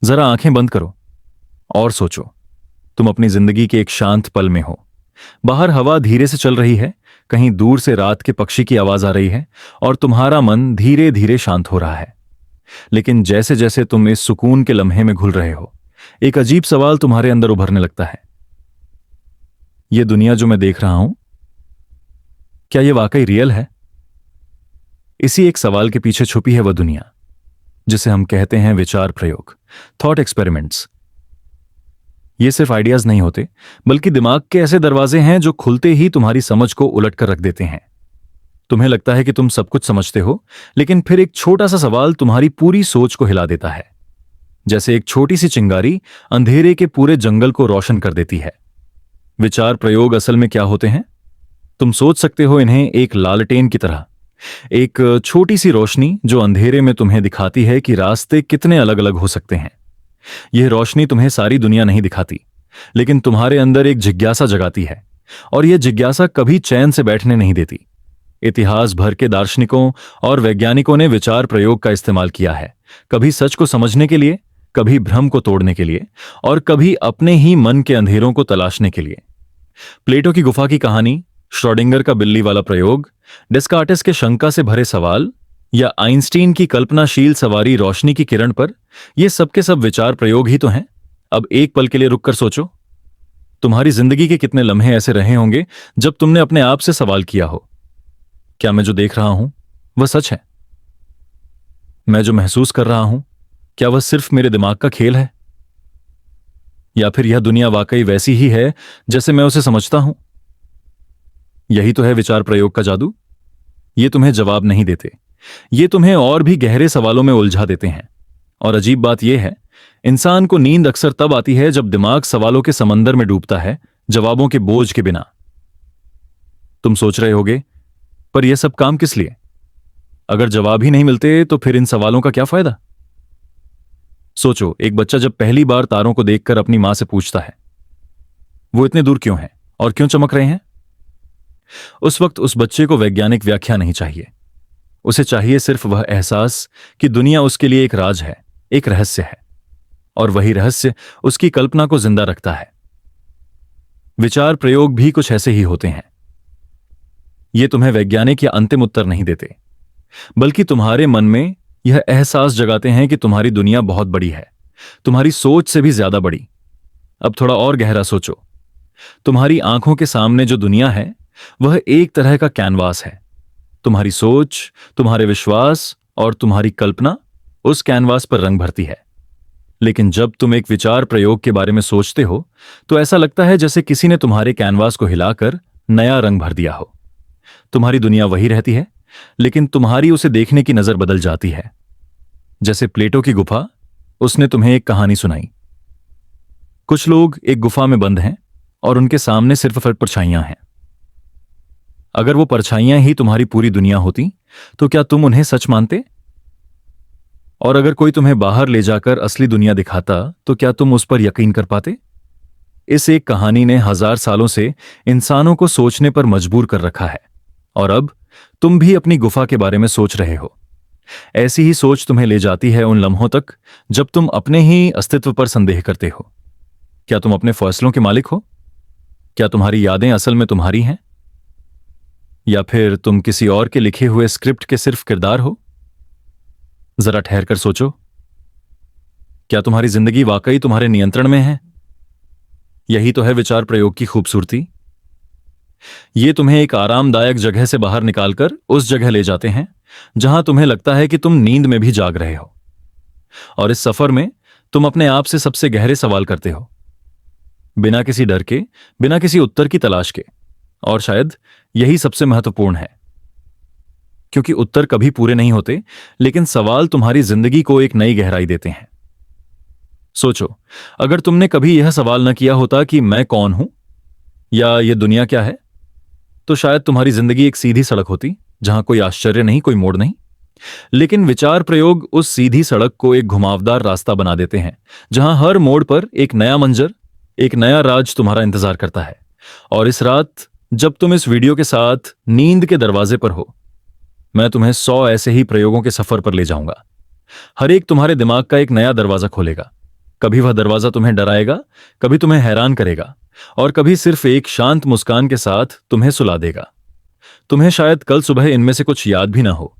जरा आंखें बंद करो और सोचो, तुम अपनी जिंदगी के एक शांत पल में हो। बाहर हवा धीरे से चल रही है, कहीं दूर से रात के पक्षी की आवाज आ रही है और तुम्हारा मन धीरे धीरे शांत हो रहा है। लेकिन जैसे जैसे तुम इस सुकून के लम्हे में घुल रहे हो, एक अजीब सवाल तुम्हारे अंदर उभरने लगता है। यह दुनिया जो मैं देख रहा हूं, क्या यह वाकई रियल है? इसी एक सवाल के पीछे छुपी है वह दुनिया जिसे हम कहते हैं विचार प्रयोग, थॉट एक्सपेरिमेंट्स। ये सिर्फ आइडियाज नहीं होते, बल्कि दिमाग के ऐसे दरवाजे हैं जो खुलते ही तुम्हारी समझ को उलट कर रख देते हैं। तुम्हें लगता है कि तुम सब कुछ समझते हो, लेकिन फिर एक छोटा सा सवाल तुम्हारी पूरी सोच को हिला देता है। जैसे एक छोटी सी चिंगारी अंधेरे के पूरे जंगल को रोशन कर देती है। विचार प्रयोग असल में क्या होते हैं? तुम सोच सकते हो इन्हें एक लालटेन की तरह, एक छोटी सी रोशनी जो अंधेरे में तुम्हें दिखाती है कि रास्ते कितने अलग अलग हो सकते हैं। यह रोशनी तुम्हें सारी दुनिया नहीं दिखाती, लेकिन तुम्हारे अंदर एक जिज्ञासा जगाती है, और यह जिज्ञासा कभी चैन से बैठने नहीं देती। इतिहास भर के दार्शनिकों और वैज्ञानिकों ने विचार प्रयोग का इस्तेमाल किया है, कभी सच को समझने के लिए, कभी भ्रम को तोड़ने के लिए, और कभी अपने ही मन के अंधेरों को तलाशने के लिए। प्लेटो की गुफा की कहानी, श्रोडिंगर का बिल्ली वाला प्रयोग, डेस्कार्टेस के शंका से भरे सवाल, या आइंस्टीन की कल्पनाशील सवारी रोशनी की किरण पर, ये सब के सब विचार प्रयोग ही तो हैं। अब एक पल के लिए रुककर सोचो, तुम्हारी जिंदगी के कितने लम्हे ऐसे रहे होंगे जब तुमने अपने आप से सवाल किया हो, क्या मैं जो देख रहा हूं वह सच है? मैं जो महसूस कर रहा हूं, क्या वह सिर्फ मेरे दिमाग का खेल है? या फिर यह दुनिया वाकई वैसी ही है जैसे मैं उसे समझता हूं? यही तो है विचार प्रयोग का जादू। ये तुम्हें जवाब नहीं देते, ये तुम्हें और भी गहरे सवालों में उलझा देते हैं। और अजीब बात यह है, इंसान को नींद अक्सर तब आती है जब दिमाग सवालों के समंदर में डूबता है, जवाबों के बोझ के बिना। तुम सोच रहे होगे, पर यह सब काम किस लिए? अगर जवाब ही नहीं मिलते तो फिर इन सवालों का क्या फायदा? सोचो, एक बच्चा जब पहली बार तारों को देखकर अपनी मां से पूछता है, वो इतने दूर क्यों हैं और क्यों चमक रहे हैं? उस वक्त उस बच्चे को वैज्ञानिक व्याख्या नहीं चाहिए। उसे चाहिए सिर्फ वह एहसास कि दुनिया उसके लिए एक राज है, एक रहस्य है, और वही रहस्य उसकी कल्पना को जिंदा रखता है। विचार प्रयोग भी कुछ ऐसे ही होते हैं। ये तुम्हें वैज्ञानिक या अंतिम उत्तर नहीं देते, बल्कि तुम्हारे मन में यह एहसास जगाते हैं कि तुम्हारी दुनिया बहुत बड़ी है, तुम्हारी सोच से भी ज्यादा बड़ी। अब थोड़ा और गहरा सोचो, तुम्हारी आंखों के सामने जो दुनिया है वह एक तरह का कैनवास है। तुम्हारी सोच, तुम्हारे विश्वास और तुम्हारी कल्पना उस कैनवास पर रंग भरती है। लेकिन जब तुम एक विचार प्रयोग के बारे में सोचते हो तो ऐसा लगता है जैसे किसी ने तुम्हारे कैनवास को हिलाकर नया रंग भर दिया हो। तुम्हारी दुनिया वही रहती है, लेकिन तुम्हारी उसे देखने की नजर बदल जाती है। जैसे प्लेटो की गुफा, उसने तुम्हें एक कहानी सुनाई। कुछ लोग एक गुफा में बंद हैं और उनके सामने सिर्फ परछाइयां हैं। अगर वो परछाइयां ही तुम्हारी पूरी दुनिया होती तो क्या तुम उन्हें सच मानते? और अगर कोई तुम्हें बाहर ले जाकर असली दुनिया दिखाता तो क्या तुम उस पर यकीन कर पाते? इस एक कहानी ने 1000 सालों से इंसानों को सोचने पर मजबूर कर रखा है, और अब तुम भी अपनी गुफा के बारे में सोच रहे हो। ऐसी ही सोच तुम्हें ले जाती है उन लम्हों तक जब तुम अपने ही अस्तित्व पर संदेह करते हो। क्या तुम अपने फैसलों के मालिक हो? क्या तुम्हारी यादें असल में तुम्हारी हैं? या फिर तुम किसी और के लिखे हुए स्क्रिप्ट के सिर्फ किरदार हो? जरा ठहर कर सोचो, क्या तुम्हारी जिंदगी वाकई तुम्हारे नियंत्रण में है? यही तो है विचार प्रयोग की खूबसूरती। ये तुम्हें एक आरामदायक जगह से बाहर निकालकर उस जगह ले जाते हैं जहां तुम्हें लगता है कि तुम नींद में भी जाग रहे हो। और इस सफर में तुम अपने आप से सबसे गहरे सवाल करते हो, बिना किसी डर के, बिना किसी उत्तर की तलाश के। और शायद यही सबसे महत्वपूर्ण है, क्योंकि उत्तर कभी पूरे नहीं होते, लेकिन सवाल तुम्हारी जिंदगी को एक नई गहराई देते हैं। सोचो, अगर तुमने कभी यह सवाल न किया होता कि मैं कौन हूं या यह दुनिया क्या है, तो शायद तुम्हारी जिंदगी एक सीधी सड़क होती जहां कोई आश्चर्य नहीं, कोई मोड़ नहीं। लेकिन विचार प्रयोग उस सीधी सड़क को एक घुमावदार रास्ता बना देते हैं, जहां हर मोड़ पर एक नया मंजर, एक नया राज तुम्हारा इंतजार करता है। और इस रात जब तुम इस वीडियो के साथ नींद के दरवाजे पर हो, मैं तुम्हें 100 ऐसे ही प्रयोगों के सफर पर ले जाऊंगा। हर एक तुम्हारे दिमाग का एक नया दरवाजा खोलेगा, कभी वह दरवाजा तुम्हें डराएगा, कभी तुम्हें हैरान करेगा, और कभी सिर्फ एक शांत मुस्कान के साथ तुम्हें सुला देगा। तुम्हें शायद कल सुबह इनमें से कुछ याद भी ना हो,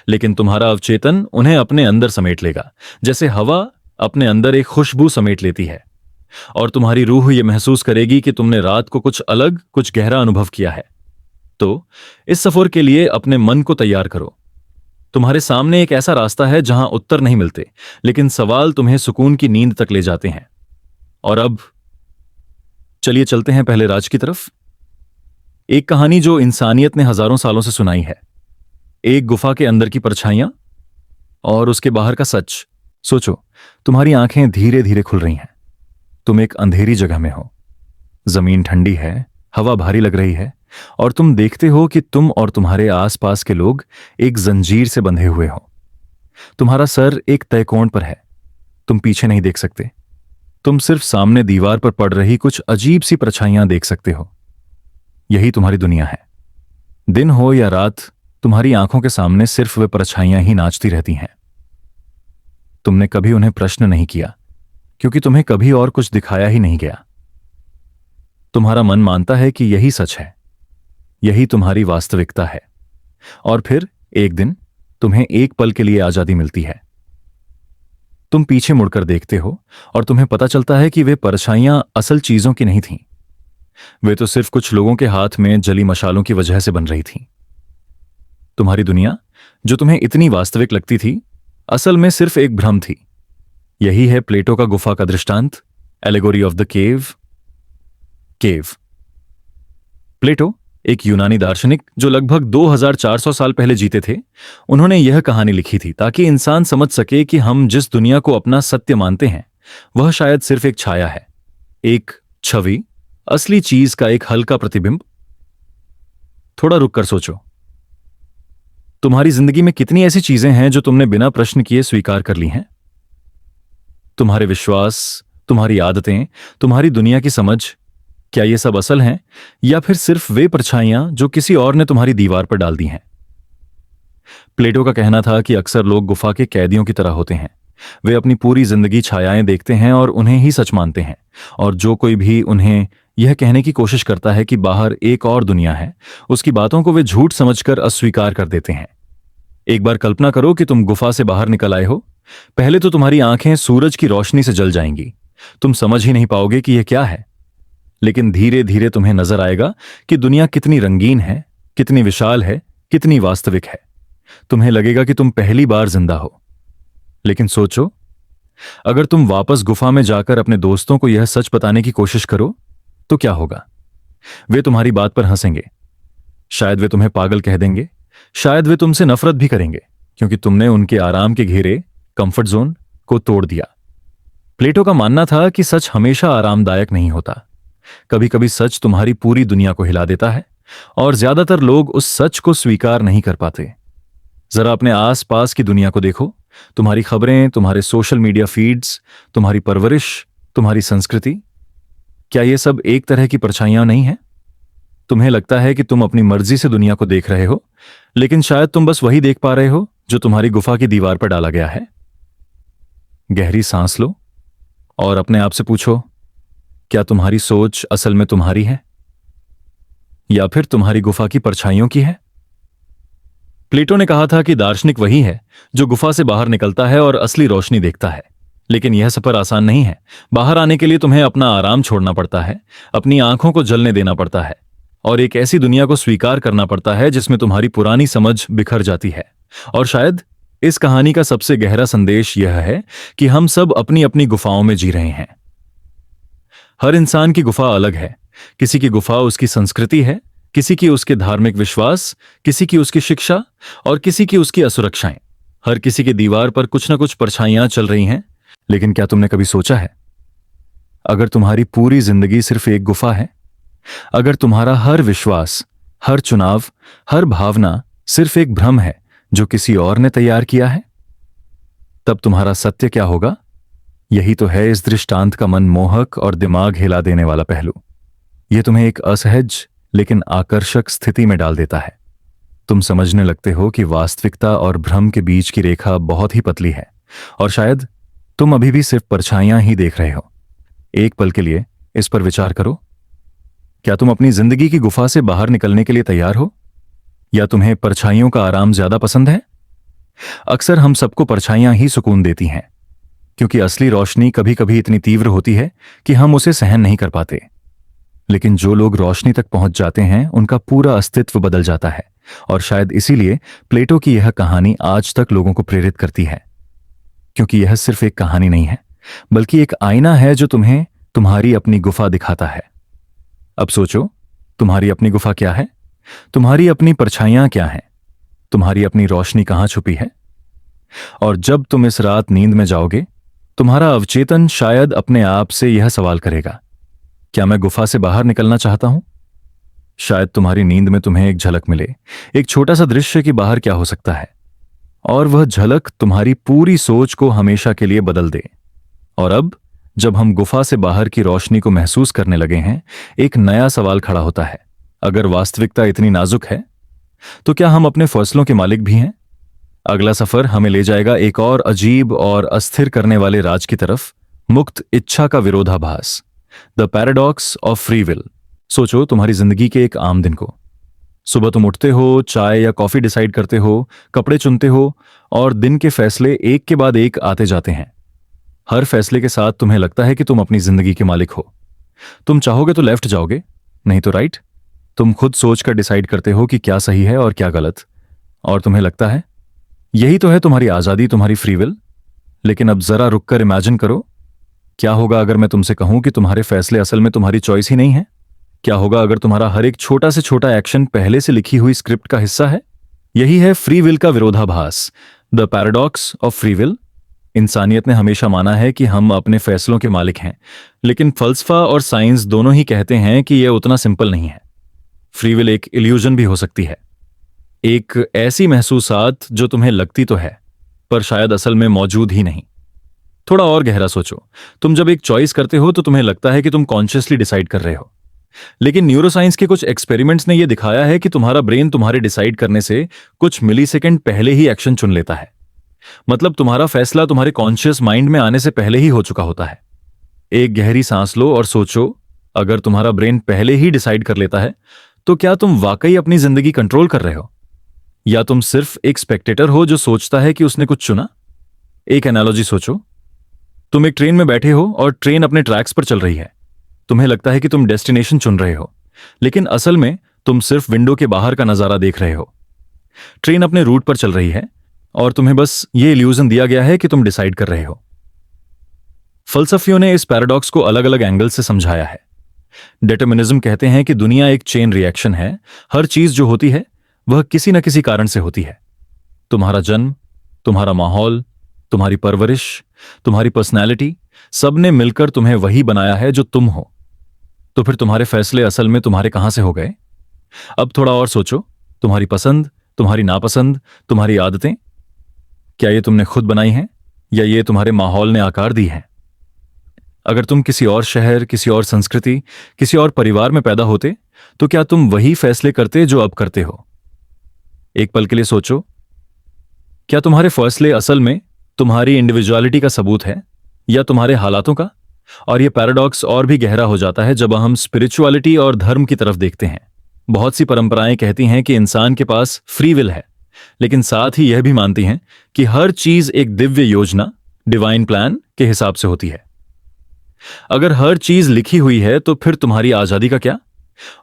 लेकिन तुम्हारा अवचेतन उन्हें अपने अंदर समेट लेगा, जैसे हवा अपने अंदर एक खुशबू समेट लेती है। और तुम्हारी रूह यह महसूस करेगी कि तुमने रात को कुछ अलग, कुछ गहरा अनुभव किया है। तो इस सफर के लिए अपने मन को तैयार करो। तुम्हारे सामने एक ऐसा रास्ता है जहां उत्तर नहीं मिलते, लेकिन सवाल तुम्हें सुकून की नींद तक ले जाते हैं। और अब चलिए चलते हैं पहले राज की तरफ। एक कहानी जो इंसानियत ने हजारों सालों से सुनाई है। एक गुफा के अंदर की परछाइयां और उसके बाहर का सच। सोचो, तुम्हारी आंखें धीरे धीरे खुल रही हैं। तुम एक अंधेरी जगह में हो। जमीन ठंडी है, हवा भारी लग रही है, और तुम देखते हो कि तुम और तुम्हारे आसपास के लोग एक जंजीर से बंधे हुए हो। तुम्हारा सर एक तय कोण पर है। तुम पीछे नहीं देख सकते। तुम सिर्फ सामने दीवार पर पड़ रही कुछ अजीब सी परछाइयां देख सकते हो। यही तुम्हारी दुनिया है। दिन हो या रात, तुम्हारी आंखों के सामने सिर्फ वे परछाइयां ही नाचती रहती हैं। तुमने कभी उन्हें प्रश्न नहीं किया, क्योंकि तुम्हें कभी और कुछ दिखाया ही नहीं गया। तुम्हारा मन मानता है कि यही सच है, यही तुम्हारी वास्तविकता है। और फिर एक दिन तुम्हें एक पल के लिए आजादी मिलती है। तुम पीछे मुड़कर देखते हो और तुम्हें पता चलता है कि वे परछाइयां असल चीजों की नहीं थीं। वे तो सिर्फ कुछ लोगों के हाथ में जली मशालों की वजह से बन रही थीं। तुम्हारी दुनिया, जो तुम्हें इतनी वास्तविक लगती थी, असल में सिर्फ एक भ्रम थी। यही है प्लेटो का गुफा का दृष्टांत, एलेगोरी ऑफ द केव। प्लेटो एक यूनानी दार्शनिक जो लगभग 2400 साल पहले जीते थे। उन्होंने यह कहानी लिखी थी ताकि इंसान समझ सके कि हम जिस दुनिया को अपना सत्य मानते हैं, वह शायद सिर्फ एक छाया है, एक छवि, असली चीज का एक हल्का प्रतिबिंब। थोड़ा रुक कर सोचो, तुम्हारी जिंदगी में कितनी ऐसी चीजें हैं जो तुमने बिना प्रश्न किए स्वीकार कर ली हैं? तुम्हारे विश्वास, तुम्हारी आदतें, तुम्हारी दुनिया की समझ, क्या ये सब असल हैं या फिर सिर्फ वे परछाइयां जो किसी और ने तुम्हारी दीवार पर डाल दी हैं? प्लेटो का कहना था कि अक्सर लोग गुफा के कैदियों की तरह होते हैं। वे अपनी पूरी जिंदगी छायाएं देखते हैं और उन्हें ही सच मानते हैं, और जो कोई भी उन्हें यह कहने की कोशिश करता है कि बाहर एक और दुनिया है, उसकी बातों को वे झूठ समझकर अस्वीकार कर देते हैं। एक बार कल्पना करो कि तुम गुफा से बाहर निकल आए हो। पहले तो तुम्हारी आंखें सूरज की रोशनी से जल जाएंगी। तुम समझ ही नहीं पाओगे कि यह क्या है, लेकिन धीरे धीरे तुम्हें नजर आएगा कि दुनिया कितनी रंगीन है, कितनी विशाल है, कितनी वास्तविक है। तुम्हें लगेगा कि तुम पहली बार जिंदा हो। लेकिन सोचो, अगर तुम वापस गुफा में जाकर अपने दोस्तों को यह सच बताने की कोशिश करो तो क्या होगा? वे तुम्हारी बात पर हंसेंगे। शायद वे तुम्हें पागल कह देंगे। शायद वे तुमसे नफरत भी करेंगे, क्योंकि तुमने उनके आराम के घेरे, कंफर्ट जोन को तोड़ दिया। प्लेटो का मानना था कि सच हमेशा आरामदायक नहीं होता। कभी कभी सच तुम्हारी पूरी दुनिया को हिला देता है, और ज्यादातर लोग उस सच को स्वीकार नहीं कर पाते। जरा अपने आसपास की दुनिया को देखो। तुम्हारी खबरें, तुम्हारे सोशल मीडिया फीड्स, तुम्हारी परवरिश, तुम्हारी संस्कृति, क्या ये सब एक तरह की परछाइयां नहीं हैं? तुम्हें लगता है कि तुम अपनी मर्जी से दुनिया को देख रहे हो, लेकिन शायद तुम बस वही देख पा रहे हो जो तुम्हारी गुफा की दीवार पर डाला गया है। गहरी सांस लो और अपने आप से पूछो, क्या तुम्हारी सोच असल में तुम्हारी है या फिर तुम्हारी गुफा की परछाइयों की है? प्लेटो ने कहा था कि दार्शनिक वही है जो गुफा से बाहर निकलता है और असली रोशनी देखता है। लेकिन यह सफर आसान नहीं है। बाहर आने के लिए तुम्हें अपना आराम छोड़ना पड़ता है, अपनी आंखों को जलने देना पड़ता है, और एक ऐसी दुनिया को स्वीकार करना पड़ता है जिसमें तुम्हारी पुरानी समझ बिखर जाती है। और शायद इस कहानी का सबसे गहरा संदेश यह है कि हम सब अपनी अपनी गुफाओं में जी रहे हैं। हर इंसान की गुफा अलग है। किसी की गुफा उसकी संस्कृति है, किसी की उसके धार्मिक विश्वास, किसी की उसकी शिक्षा, और किसी की उसकी असुरक्षाएं। हर किसी की दीवार पर कुछ न कुछ परछाइयां चल रही हैं। लेकिन क्या तुमने कभी सोचा है, अगर तुम्हारी पूरी जिंदगी सिर्फ एक गुफा है, अगर तुम्हारा हर विश्वास, हर चुनाव, हर भावना सिर्फ एक भ्रम है जो किसी और ने तैयार किया है, तब तुम्हारा सत्य क्या होगा? यही तो है इस दृष्टांत का मनमोहक और दिमाग हिला देने वाला पहलू। यह तुम्हें एक असहज लेकिन आकर्षक स्थिति में डाल देता है। तुम समझने लगते हो कि वास्तविकता और भ्रम के बीच की रेखा बहुत ही पतली है, और शायद तुम अभी भी सिर्फ परछाइयां ही देख रहे हो। एक पल के लिए इस पर विचार करो। क्या तुम अपनी जिंदगी की गुफा से बाहर निकलने के लिए तैयार हो, या तुम्हें परछाइयों का आराम ज्यादा पसंद है? अक्सर हम सबको परछाइयां ही सुकून देती हैं, क्योंकि असली रोशनी कभी कभी इतनी तीव्र होती है कि हम उसे सहन नहीं कर पाते। लेकिन जो लोग रोशनी तक पहुंच जाते हैं उनका पूरा अस्तित्व बदल जाता है, और शायद इसीलिए प्लेटो की यह कहानी आज तक लोगों को प्रेरित करती है। क्योंकि यह सिर्फ एक कहानी नहीं है, बल्कि एक आईना है जो तुम्हें तुम्हारी अपनी गुफा दिखाता है। अब सोचो, तुम्हारी अपनी गुफा क्या है? तुम्हारी अपनी परछाइयां क्या हैं? तुम्हारी अपनी रोशनी कहां छुपी है? और जब तुम इस रात नींद में जाओगे, तुम्हारा अवचेतन शायद अपने आप से यह सवाल करेगा, क्या मैं गुफा से बाहर निकलना चाहता हूं? शायद तुम्हारी नींद में तुम्हें एक झलक मिले, एक छोटा सा दृश्य कि बाहर क्या हो सकता है, और वह झलक तुम्हारी पूरी सोच को हमेशा के लिए बदल दे। और अब जब हम गुफा से बाहर की रोशनी को महसूस करने लगे हैं, एक नया सवाल खड़ा होता है। अगर वास्तविकता इतनी नाजुक है, तो क्या हम अपने फैसलों के मालिक भी हैं? अगला सफर हमें ले जाएगा एक और अजीब और अस्थिर करने वाले राज की तरफ, मुक्त इच्छा का विरोधाभास, the paradox of free will. सोचो तुम्हारी जिंदगी के एक आम दिन को। सुबह तुम उठते हो, चाय या कॉफी डिसाइड करते हो, कपड़े चुनते हो, और दिन के फैसले एक के बाद एक आते जाते हैं। हर फैसले के साथ तुम्हें लगता है कि तुम अपनी जिंदगी के मालिक हो। तुम चाहोगे तो लेफ्ट जाओगे, नहीं तो राइट। तुम खुद सोचकर डिसाइड करते हो कि क्या सही है और क्या गलत, और तुम्हें लगता है यही तो है तुम्हारी आजादी, तुम्हारी फ्री विल। लेकिन अब जरा रुककर इमेजिन करो, क्या होगा अगर मैं तुमसे कहूं कि तुम्हारे फैसले असल में तुम्हारी चॉइस ही नहीं है? क्या होगा अगर तुम्हारा हर एक छोटा से छोटा एक्शन पहले से लिखी हुई स्क्रिप्ट का हिस्सा है? यही है फ्री विल का विरोधाभास, the paradox of free will. इंसानियत ने हमेशा माना है कि हम अपने फैसलों के मालिक हैं, लेकिन फलसफा और साइंस दोनों ही कहते हैं कि यह उतना सिंपल नहीं है। फ्री विल एक इल्यूजन भी हो सकती है, एक ऐसी महसूसात जो तुम्हें लगती तो है पर शायद असल में मौजूद ही नहीं। थोड़ा और गहरा सोचो, तुम जब एक चॉइस करते हो तो तुम्हें लगता है कि तुम कॉन्शियसली डिसाइड कर रहे हो, लेकिन न्यूरोसाइंस के कुछ एक्सपेरिमेंट्स ने यह दिखाया है कि तुम्हारा ब्रेन तुम्हारे डिसाइड करने से कुछ मिलीसेकंड पहले ही एक्शन चुन लेता है। मतलब तुम्हारा फैसला तुम्हारे कॉन्शियस माइंड में आने से पहले ही हो चुका होता है। एक गहरी सांस लो और सोचो, अगर तुम्हारा ब्रेन पहले ही डिसाइड कर लेता है, तो क्या तुम वाकई अपनी जिंदगी कंट्रोल कर रहे हो, या तुम सिर्फ एक स्पेक्टेटर हो जो सोचता है कि उसने कुछ चुना? एक एनालॉजी सोचो, तुम एक ट्रेन में बैठे हो और ट्रेन अपने ट्रैक्स पर चल रही है। तुम्हें लगता है कि तुम डेस्टिनेशन चुन रहे हो, लेकिन असल में तुम सिर्फ विंडो के बाहर का नजारा देख रहे हो। ट्रेन अपने रूट पर चल रही है और तुम्हें बस ये इल्यूजन दिया गया है कि तुम डिसाइड कर रहे हो। फलसफियों ने इस पैराडॉक्स को अलग अलग एंगल से समझाया है। डिटर्मिनिज्म कहते हैं कि दुनिया एक चेन रिएक्शन है। हर चीज जो होती है वह किसी न किसी कारण से होती है। तुम्हारा जन्म, तुम्हारा माहौल, तुम्हारी परवरिश, तुम्हारी पर्सनैलिटी, सबने मिलकर तुम्हें वही बनाया है जो तुम हो। तो फिर तुम्हारे फैसले असल में तुम्हारे कहां से हो गए? अब थोड़ा और सोचो, तुम्हारी पसंद, तुम्हारी नापसंद, तुम्हारी आदतें, क्या ये तुमने खुद बनाई हैं या ये तुम्हारे माहौल ने आकार दी है? अगर तुम किसी और शहर, किसी और संस्कृति, किसी और परिवार में पैदा होते, तो क्या तुम वही फैसले करते जो अब करते हो? एक पल के लिए सोचो, क्या तुम्हारे फैसले असल में तुम्हारी इंडिविजुअलिटी का सबूत है या तुम्हारे हालातों का? और यह पैराडॉक्स और भी गहरा हो जाता है जब हम स्पिरिचुअलिटी और धर्म की तरफ देखते हैं। बहुत सी परंपराएं कहती हैं कि इंसान के पास फ्री विल है, लेकिन साथ ही यह भी मानती हैं कि हर चीज एक दिव्य योजना, डिवाइन प्लान के हिसाब से होती है। अगर हर चीज लिखी हुई है तो फिर तुम्हारी आजादी का क्या?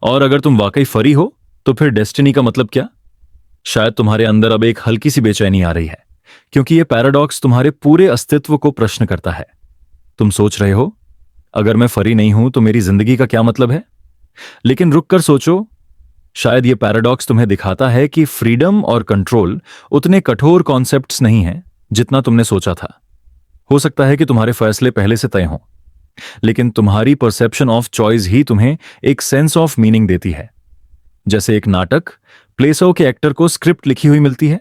और अगर तुम वाकई फ्री हो तो फिर डेस्टिनी का मतलब क्या? शायद तुम्हारे अंदर अब एक हल्की सी बेचैनी आ रही है, क्योंकि यह पैराडॉक्स तुम्हारे पूरे अस्तित्व को प्रश्न करता है। तुम सोच रहे हो, अगर मैं फ्री नहीं हूं तो मेरी जिंदगी का क्या मतलब है? लेकिन रुक कर सोचो, शायद यह पैराडॉक्स तुम्हें दिखाता है कि फ्रीडम और कंट्रोल उतने कठोर कॉन्सेप्ट्स नहीं हैं जितना तुमने सोचा था। हो सकता है कि तुम्हारे फैसले पहले से तय हों, लेकिन तुम्हारी परसेप्शन ऑफ चॉइस ही तुम्हें एक सेंस ऑफ मीनिंग देती है। जैसे एक नाटक, प्ले शो के एक्टर को स्क्रिप्ट लिखी हुई मिलती है,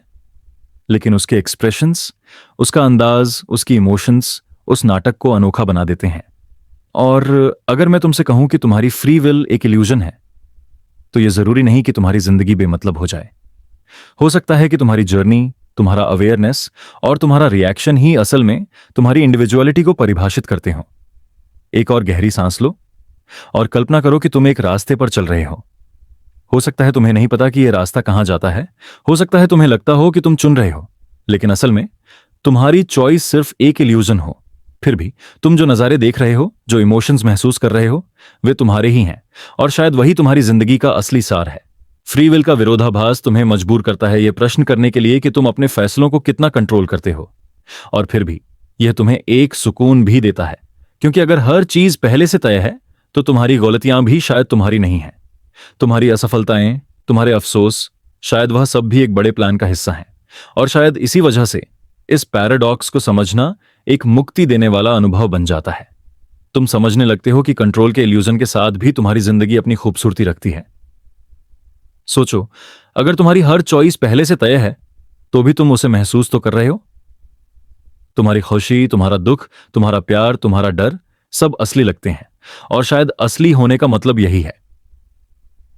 लेकिन उसके एक्सप्रेशंस, उसका अंदाज, उसकी इमोशंस उस नाटक को अनोखा बना देते हैं। और अगर मैं तुमसे कहूं कि तुम्हारी फ्री विल एक इल्यूजन है, तो यह जरूरी नहीं कि तुम्हारी जिंदगी बेमतलब हो जाए। हो सकता है कि तुम्हारी जर्नी, तुम्हारा अवेयरनेस और तुम्हारा रिएक्शन ही असल में तुम्हारी इंडिविजुअलिटी को परिभाषित करते हो। एक और गहरी सांस लो और कल्पना करो कि तुम एक रास्ते पर चल रहे हो सकता है तुम्हें नहीं पता कि यह रास्ता कहां जाता है, हो सकता है तुम्हें लगता हो कि तुम चुन रहे हो, लेकिन असल में तुम्हारी चॉइस सिर्फ एक इल्यूजन हो। फिर भी तुम जो नज़ारे देख रहे हो, जो इमोशंस महसूस कर रहे हो, वे तुम्हारे ही हैं और शायद वही तुम्हारी जिंदगी का असली सार है। फ्री विल का विरोधाभास तुम्हें मजबूर करता है यह प्रश्न करने के लिए कि तुम अपने फैसलों को कितना कंट्रोल करते हो, और फिर भी यह तुम्हें एक सुकून भी देता है, क्योंकि अगर हर चीज पहले से तय है तो तुम्हारी गलतियां भी शायद तुम्हारी नहीं हैं। तुम्हारी असफलताएं, तुम्हारे अफसोस, शायद वह सब भी एक बड़े प्लान का हिस्सा हैं। और शायद इसी वजह से इस पैराडॉक्स को समझना एक मुक्ति देने वाला अनुभव बन जाता है। तुम समझने लगते हो कि कंट्रोल के इल्यूजन के साथ भी तुम्हारी जिंदगी अपनी खूबसूरती रखती है। सोचो, अगर तुम्हारी हर चॉइस पहले से तय है तो भी तुम उसे महसूस तो कर रहे हो। तुम्हारी खुशी, तुम्हारा दुख, तुम्हारा प्यार, तुम्हारा डर सब असली लगते हैं, और शायद असली होने का मतलब यही है।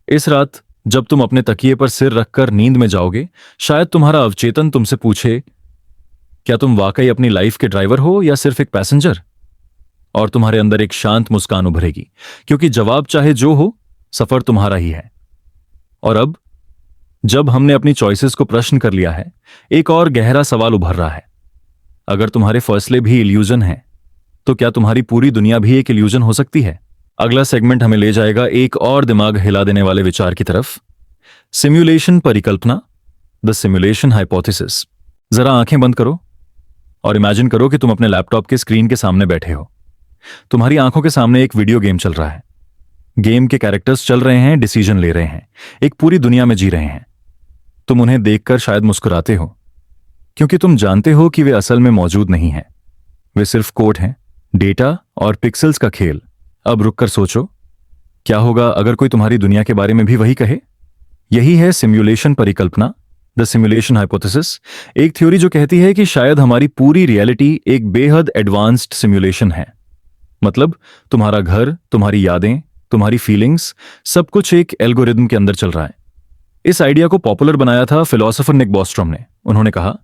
इस रात जब तुम अपने तकिए पर सिर रखकर नींद में जाओगे, शायद तुम्हारा अवचेतन तुमसे पूछे, क्या तुम वाकई अपनी लाइफ के ड्राइवर हो या सिर्फ एक पैसेंजर? और तुम्हारे अंदर एक शांत मुस्कान उभरेगी, क्योंकि जवाब चाहे जो हो, सफर तुम्हारा ही है। और अब जब हमने अपनी चॉइसेस को प्रश्न कर लिया है, एक और गहरा सवाल उभर रहा है। अगर तुम्हारे फैसले भी इल्यूजन हैं, तो क्या तुम्हारी पूरी दुनिया भी एक इल्यूजन हो सकती है? अगला सेगमेंट हमें ले जाएगा एक और दिमाग हिला देने वाले विचार की तरफ, सिमुलेशन परिकल्पना, द सिमुलेशन हाइपोथेसिस। जरा आंखें बंद करो और इमेजिन करो कि तुम अपने लैपटॉप के स्क्रीन के सामने बैठे हो। तुम्हारी आंखों के सामने एक वीडियो गेम चल रहा है। गेम के कैरेक्टर्स चल रहे हैं, डिसीजन ले रहे हैं, एक पूरी दुनिया में जी रहे हैं। तुम उन्हें देखकर शायद मुस्कुराते हो, क्योंकि तुम जानते हो कि वे असल में मौजूद नहीं हैं। वे सिर्फ कोड हैं, डेटा और पिक्सेल्स का खेल। अब रुककर सोचो, क्या होगा अगर कोई तुम्हारी दुनिया के बारे में भी वही कहे? यही है सिमुलेशन परिकल्पना, द सिमुलेशन हाइपोथेसिस। एक थ्योरी जो कहती है कि शायद हमारी पूरी रियलिटी एक बेहद एडवांस्ड सिमुलेशन है। मतलब तुम्हारा घर, तुम्हारी यादें, तुम्हारी फीलिंग्स, सब कुछ एक एल्गोरिदम के अंदर चल रहा है। इस आइडिया को पॉपुलर बनाया था फिलोसोफर निक बॉस्ट्रॉम ने। उन्होंने कहा,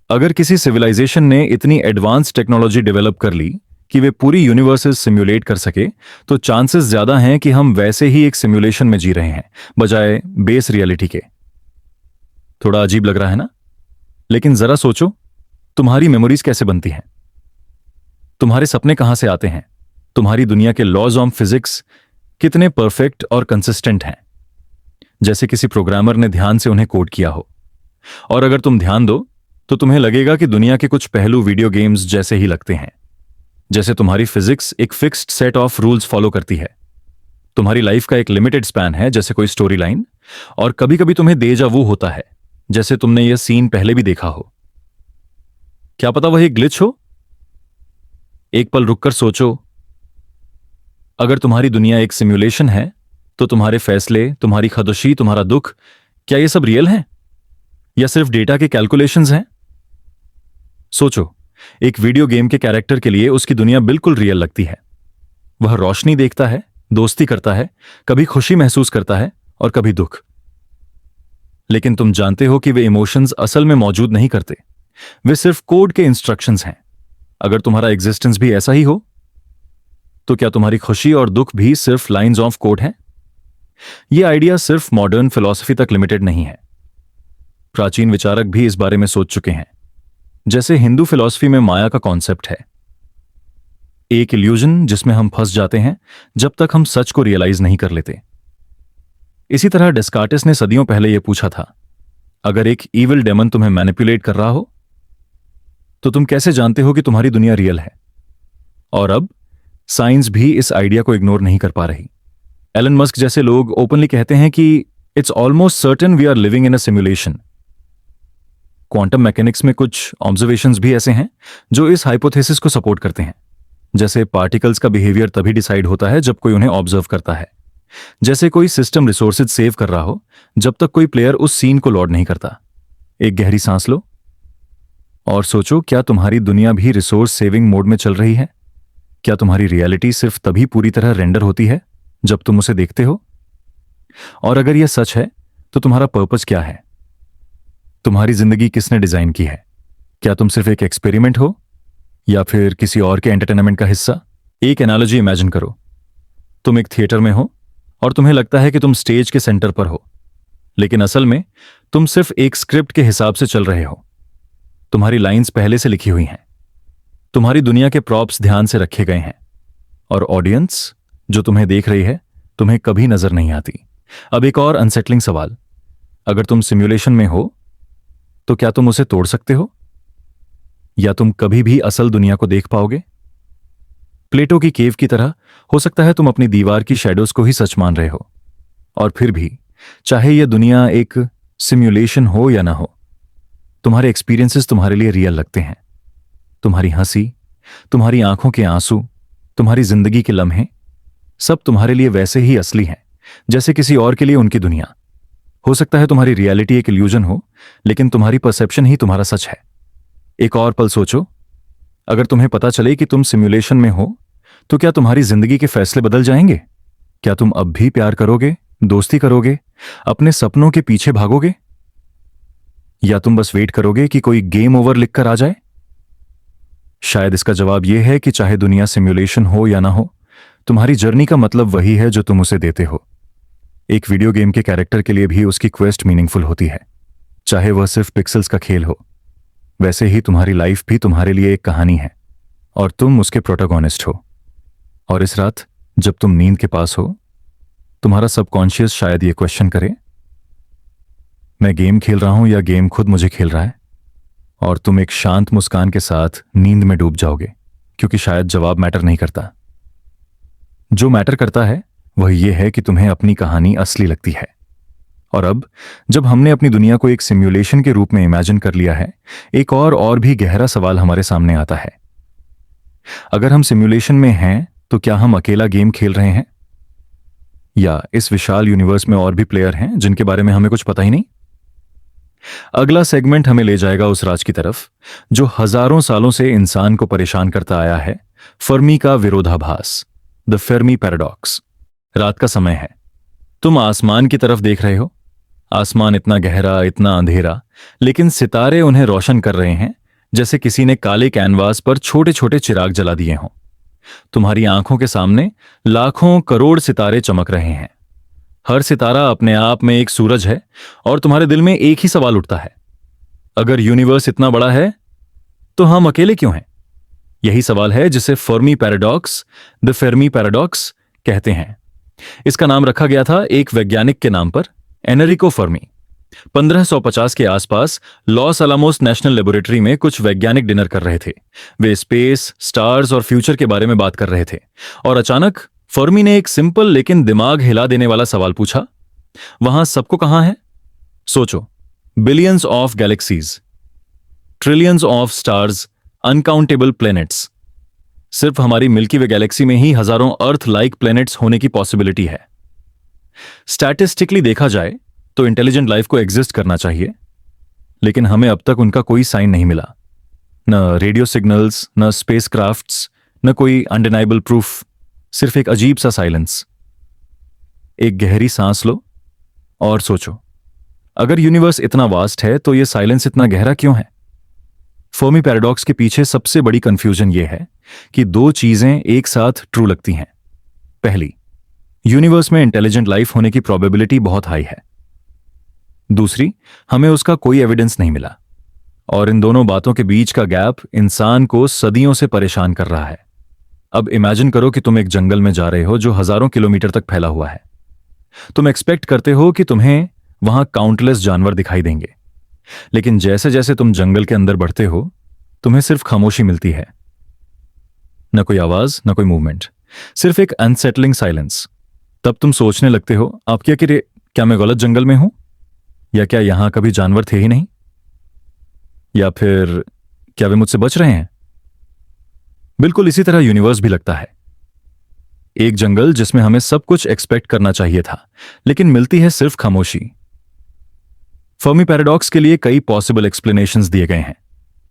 अगर किसी सिविलाइजेशन ने इतनी एडवांस टेक्नोलॉजी डेवलप कर ली कि वे पूरी यूनिवर्सेस सिम्युलेट कर सके, तो चांसेस ज्यादा हैं कि हम वैसे ही एक सिमुलेशन में जी रहे हैं, बजाय बेस रियलिटी के। थोड़ा अजीब लग रहा है ना? लेकिन जरा सोचो, तुम्हारी मेमोरीज कैसे बनती हैं? तुम्हारे सपने कहां से आते हैं? तुम्हारी दुनिया के लॉज ऑफ फिजिक्स कितने परफेक्ट और कंसिस्टेंट हैं, जैसे किसी प्रोग्रामर ने ध्यान से उन्हें कोड किया हो। और अगर तुम ध्यान दो तो तुम्हें लगेगा कि दुनिया के कुछ पहलू वीडियो गेम्स जैसे ही लगते हैं। जैसे तुम्हारी फिजिक्स एक fixed set of rules follow करती है, तुम्हारी लाइफ का एक लिमिटेड स्पैन है, जैसे कोई स्टोरी लाइन। और कभी कभी तुम्हें डेजा वू होता है, जैसे तुमने यह सीन पहले भी देखा हो। क्या पता वह एक ग्लिच हो? एक पल रुककर सोचो, अगर तुम्हारी दुनिया एक सिमुलेशन है, तो तुम्हारे फैसले, तुम्हारी खदोशी, तुम्हारा दुख, क्या ये सब रियल हैं या सिर्फ डेटा के कैलकुलेशंस हैं? सोचो, एक वीडियो गेम के कैरेक्टर के लिए उसकी दुनिया बिल्कुल रियल लगती है। वह रोशनी देखता है, दोस्ती करता है, कभी खुशी महसूस करता है और कभी दुख। लेकिन तुम जानते हो कि वे इमोशंस असल में मौजूद नहीं करते, वे सिर्फ कोड के इंस्ट्रक्शंस हैं। अगर तुम्हारा एग्जिस्टेंस भी ऐसा ही हो, तो क्या तुम्हारी खुशी और दुख भी सिर्फ लाइंस ऑफ कोड हैं? यह आइडिया सिर्फ मॉडर्न फिलॉसफी तक लिमिटेड नहीं है। प्राचीन विचारक भी इस बारे में सोच चुके हैं। जैसे हिंदू फिलॉसफी में माया का कॉन्सेप्ट है, एक इल्यूजन जिसमें हम फंस जाते हैं जब तक हम सच को रियलाइज नहीं कर लेते। इसी तरह डेस्कार्टिस ने सदियों पहले यह पूछा था, अगर एक ईविल डेमन तुम्हें मैनिपुलेट कर रहा हो, तो तुम कैसे जानते हो कि तुम्हारी दुनिया रियल है? और अब साइंस भी इस आइडिया को इग्नोर नहीं कर पा रही। एलन मस्क जैसे लोग ओपनली कहते हैं कि it's almost certain we are living in a simulation. Quantum mechanics में कुछ ऑब्जर्वेशंस भी ऐसे हैं जो इस हाइपोथेसिस को सपोर्ट करते हैं। जैसे पार्टिकल्स का बिहेवियर तभी डिसाइड होता है जब कोई उन्हें ऑब्जर्व करता है। जैसे कोई सिस्टम रिसोर्सेज सेव कर रहा हो जब तक कोई प्लेयर उस सीन को लोड नहीं करता। एक गहरी सांस लो और सोचो, क्या तुम्हारी दुनिया भी रिसोर्स सेविंग मोड में चल रही है? क्या तुम्हारी रियलिटी सिर्फ तभी पूरी तरह रेंडर होती है जब तुम उसे देखते हो? और अगर यह सच है, तो तुम्हारा पर्पस क्या है? तुम्हारी जिंदगी किसने डिजाइन की है? क्या तुम सिर्फ एक एक्सपेरिमेंट हो या फिर किसी और के एंटरटेनमेंट का हिस्सा? एक एनालॉजी इमेजिन करो। तुम एक थिएटर में हो और तुम्हें लगता है कि तुम स्टेज के सेंटर पर हो, लेकिन असल में तुम सिर्फ एक स्क्रिप्ट के हिसाब से चल रहे हो। तुम्हारी लाइंस पहले से लिखी हुई हैं, तुम्हारी दुनिया के प्रॉप्स ध्यान से रखे गए हैं, और ऑडियंस जो तुम्हें देख रही है तुम्हें कभी नजर नहीं आती। अब एक और अनसेटलिंग सवाल, अगर तुम सिमुलेशन में हो तो क्या तुम उसे तोड़ सकते हो, या तुम कभी भी असल दुनिया को देख पाओगे? प्लेटो की केव की तरह हो सकता है तुम अपनी दीवार की शैडोज को ही सच मान रहे हो, और फिर भी चाहे यह दुनिया एक सिमुलेशन हो या ना हो, तुम्हारे एक्सपीरियंसेस तुम्हारे लिए रियल लगते हैं। तुम्हारी हंसी, तुम्हारी आंखों के आंसू, तुम्हारी जिंदगी के लम्हे, सब तुम्हारे लिए वैसे ही असली हैं जैसे किसी और के लिए उनकी दुनिया। हो सकता है तुम्हारी रियलिटी एक इल्यूजन हो, लेकिन तुम्हारी परसेप्शन ही तुम्हारा सच है। एक और पल सोचो, अगर तुम्हें पता चले कि तुम सिमुलेशन में हो तो क्या तुम्हारी जिंदगी के फैसले बदल जाएंगे? क्या तुम अब भी प्यार करोगे, दोस्ती करोगे, अपने सपनों के पीछे भागोगे, या तुम बस वेट करोगे कि कोई गेम ओवर लिखकर आ जाए? शायद इसका जवाब यह है कि चाहे दुनिया सिमुलेशन हो या ना हो, तुम्हारी जर्नी का मतलब वही है जो तुम उसे देते हो। एक वीडियो गेम के कैरेक्टर के लिए भी उसकी क्वेस्ट मीनिंगफुल होती है, चाहे वह सिर्फ पिक्सेल्स का खेल हो। वैसे ही तुम्हारी लाइफ भी तुम्हारे लिए एक कहानी है, और तुम उसके प्रोटोगोनिस्ट हो। और इस रात जब तुम नींद के पास हो, तुम्हारा सबकॉन्शियस शायद ये क्वेश्चन करे, मैं गेम खेल रहा हूं या गेम खुद मुझे खेल रहा है? और तुम एक शांत मुस्कान के साथ नींद में डूब जाओगे, क्योंकि शायद जवाब मैटर नहीं करता। जो मैटर करता है वह यह है कि तुम्हें अपनी कहानी असली लगती है। और अब जब हमने अपनी दुनिया को एक सिमुलेशन के रूप में इमेजिन कर लिया है, एक और भी गहरा सवाल हमारे सामने आता है। अगर हम सिमुलेशन में हैं तो क्या हम अकेला गेम खेल रहे हैं, या इस विशाल यूनिवर्स में और भी प्लेयर हैं जिनके बारे में हमें कुछ पता ही नहीं? अगला सेगमेंट हमें ले जाएगा उस राज की तरफ जो हजारों सालों से इंसान को परेशान करता आया है, फर्मी का विरोधाभास, द फेर्मी पैराडॉक्स। रात का समय है, तुम आसमान की तरफ देख रहे हो। आसमान इतना गहरा, इतना अंधेरा, लेकिन सितारे उन्हें रोशन कर रहे हैं जैसे किसी ने काले कैनवास पर छोटे छोटे चिराग जला दिए हों। तुम्हारी आंखों के सामने लाखों करोड़ सितारे चमक रहे हैं। हर सितारा अपने आप में एक सूरज है, और तुम्हारे दिल में एक ही सवाल उठता है, अगर यूनिवर्स इतना बड़ा है तो हम अकेले क्यों हैं? यही सवाल है जिसे Fermi paradox, the Fermi paradox कहते हैं। इसका नाम रखा गया था एक वैज्ञानिक के नाम पर, एनरिको फर्मी। 1550 के आसपास लॉस अलामोस नेशनल लेबोरेटरी में कुछ वैज्ञानिक डिनर कर रहे थे। वे स्पेस, स्टार्स और फ्यूचर के बारे में बात कर रहे थे, और अचानक फर्मी ने एक सिंपल लेकिन दिमाग हिला देने वाला सवाल पूछा, वहां सबको कहां है? सोचो, billions of galaxies, trillions of stars, uncountable planets. सिर्फ हमारी मिल्की वे गैलेक्सी में ही हजारों अर्थ लाइक प्लैनेट्स होने की पॉसिबिलिटी है। स्टैटिस्टिकली देखा जाए तो इंटेलिजेंट लाइफ को एग्जिस्ट करना चाहिए, लेकिन हमें अब तक उनका कोई साइन नहीं मिला। न रेडियो सिग्नल्स, न स्पेसक्राफ्ट्स, न कोई अनडिनाइबल प्रूफ, सिर्फ एक अजीब सा साइलेंस। एक गहरी सांस लो और सोचो, अगर यूनिवर्स इतना वास्ट है तो यह साइलेंस इतना गहरा क्यों है? फर्मी पैराडॉक्स के पीछे सबसे बड़ी कंफ्यूजन यह है कि दो चीजें एक साथ ट्रू लगती हैं। पहली, यूनिवर्स में इंटेलिजेंट लाइफ होने की प्रोबेबिलिटी बहुत हाई है। दूसरी, हमें उसका कोई एविडेंस नहीं मिला। और इन दोनों बातों के बीच का गैप इंसान को सदियों से परेशान कर रहा है। अब इमेजिन करो कि तुम एक जंगल में जा रहे हो जो हजारों किलोमीटर तक फैला हुआ है। तुम एक्सपेक्ट करते हो कि तुम्हें वहां काउंटलेस जानवर दिखाई देंगे, लेकिन जैसे जैसे तुम जंगल के अंदर बढ़ते हो, तुम्हें सिर्फ खामोशी मिलती है। न कोई आवाज, न कोई मूवमेंट, सिर्फ एक अनसेटलिंग साइलेंस। तब तुम सोचने लगते हो, आप क्या मैं गलत जंगल में हूं, या क्या यहां कभी जानवर थे ही नहीं, या फिर क्या वे मुझसे बच रहे हैं? बिल्कुल इसी तरह यूनिवर्स भी लगता है। एक जंगल जिसमें हमें सब कुछ एक्सपेक्ट करना चाहिए था, लेकिन मिलती है सिर्फ खामोशी। फर्मी पैराडॉक्स के लिए कई पॉसिबल एक्सप्लेनेशंस दिए गए हैं।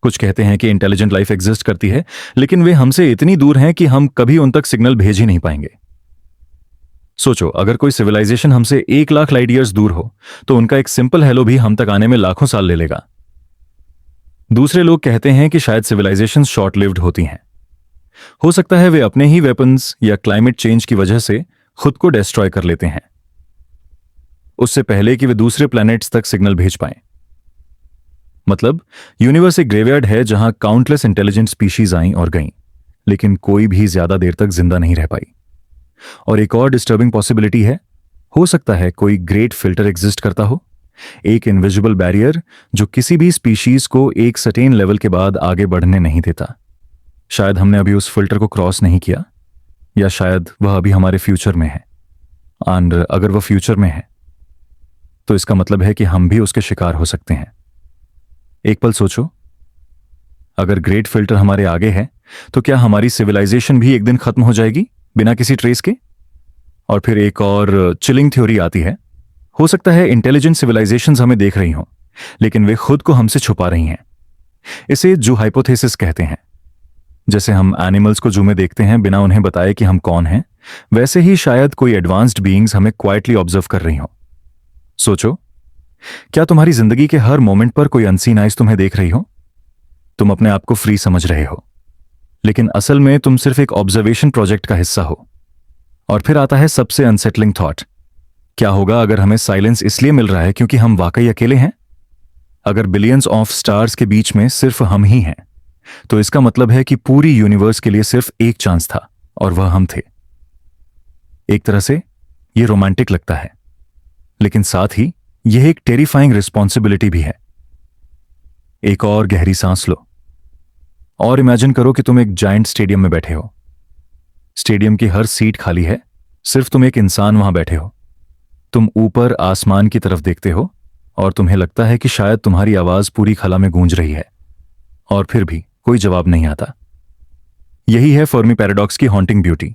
कुछ कहते हैं कि इंटेलिजेंट लाइफ एग्जिस्ट करती है, लेकिन वे हमसे इतनी दूर हैं कि हम कभी उन तक सिग्नल भेज ही नहीं पाएंगे। सोचो, अगर कोई सिविलाइजेशन हमसे 1 लाख लाइट ईयर्स दूर हो तो उनका एक सिंपल हेलो भी हम तक आने में लाखों साल ले लेगा। दूसरे लोग कहते हैं कि शायद सिविलाइजेशन शॉर्ट लिव्ड होती हैं। हो सकता है वे अपने ही वेपन्स या क्लाइमेट चेंज की वजह से खुद को डिस्ट्रॉय कर लेते हैं उससे पहले कि वे दूसरे प्लैनेट्स तक सिग्नल भेज पाएं। मतलब यूनिवर्स एक ग्रेवयार्ड है जहां काउंटलेस इंटेलिजेंट स्पीशीज आईं और गईं, लेकिन कोई भी ज्यादा देर तक जिंदा नहीं रह पाई। और एक और डिस्टर्बिंग पॉसिबिलिटी है, हो सकता है कोई ग्रेट फिल्टर एग्जिस्ट करता हो, एक इनविजिबल बैरियर जो किसी भी स्पीशीज को एक सर्टेन लेवल के बाद आगे बढ़ने नहीं देता। शायद हमने अभी उस फिल्टर को क्रॉस नहीं किया, या शायद वह अभी हमारे फ्यूचर में है। और अगर वह फ्यूचर में है तो इसका मतलब है कि हम भी उसके शिकार हो सकते हैं। एक पल सोचो, अगर ग्रेट फिल्टर हमारे आगे है तो क्या हमारी सिविलाइजेशन भी एक दिन खत्म हो जाएगी बिना किसी ट्रेस के? और फिर एक और चिलिंग थ्योरी आती है, हो सकता है इंटेलिजेंट सिविलाइजेशंस हमें देख रही हों, लेकिन वे खुद को हमसे छुपा रही हैं। इसे जू हाइपोथेसिस कहते हैं। जैसे हम एनिमल्स को जू में देखते हैं बिना उन्हें बताए कि हम कौन हैं, वैसे ही शायद कोई एडवांस्ड बीइंग्स हमें क्वाइटली ऑब्जर्व कर रही हों। सोचो, क्या तुम्हारी जिंदगी के हर मोमेंट पर कोई अनसीन आइज तुम्हें देख रही हो? तुम अपने आप को फ्री समझ रहे हो, लेकिन असल में तुम सिर्फ एक ऑब्जर्वेशन प्रोजेक्ट का हिस्सा हो। और फिर आता है सबसे अनसेटलिंग थॉट, क्या होगा अगर हमें साइलेंस इसलिए मिल रहा है क्योंकि हम वाकई अकेले हैं? अगर बिलियंस ऑफ स्टार्स के बीच में सिर्फ हम ही हैं, तो इसका मतलब है कि पूरी यूनिवर्स के लिए सिर्फ एक चांस था और वह हम थे। एक तरह से यह रोमांटिक लगता है, लेकिन साथ ही यह एक टेरिफाइंग रिस्पॉन्सिबिलिटी भी है। एक और गहरी सांस लो और इमेजिन करो कि तुम एक जायंट स्टेडियम में बैठे हो। स्टेडियम की हर सीट खाली है, सिर्फ तुम एक इंसान वहां बैठे हो। तुम ऊपर आसमान की तरफ देखते हो और तुम्हें लगता है कि शायद तुम्हारी आवाज पूरी खला में गूंज रही है, और फिर भी कोई जवाब नहीं आता। यही है फर्मी पैराडॉक्स की हॉन्टिंग ब्यूटी।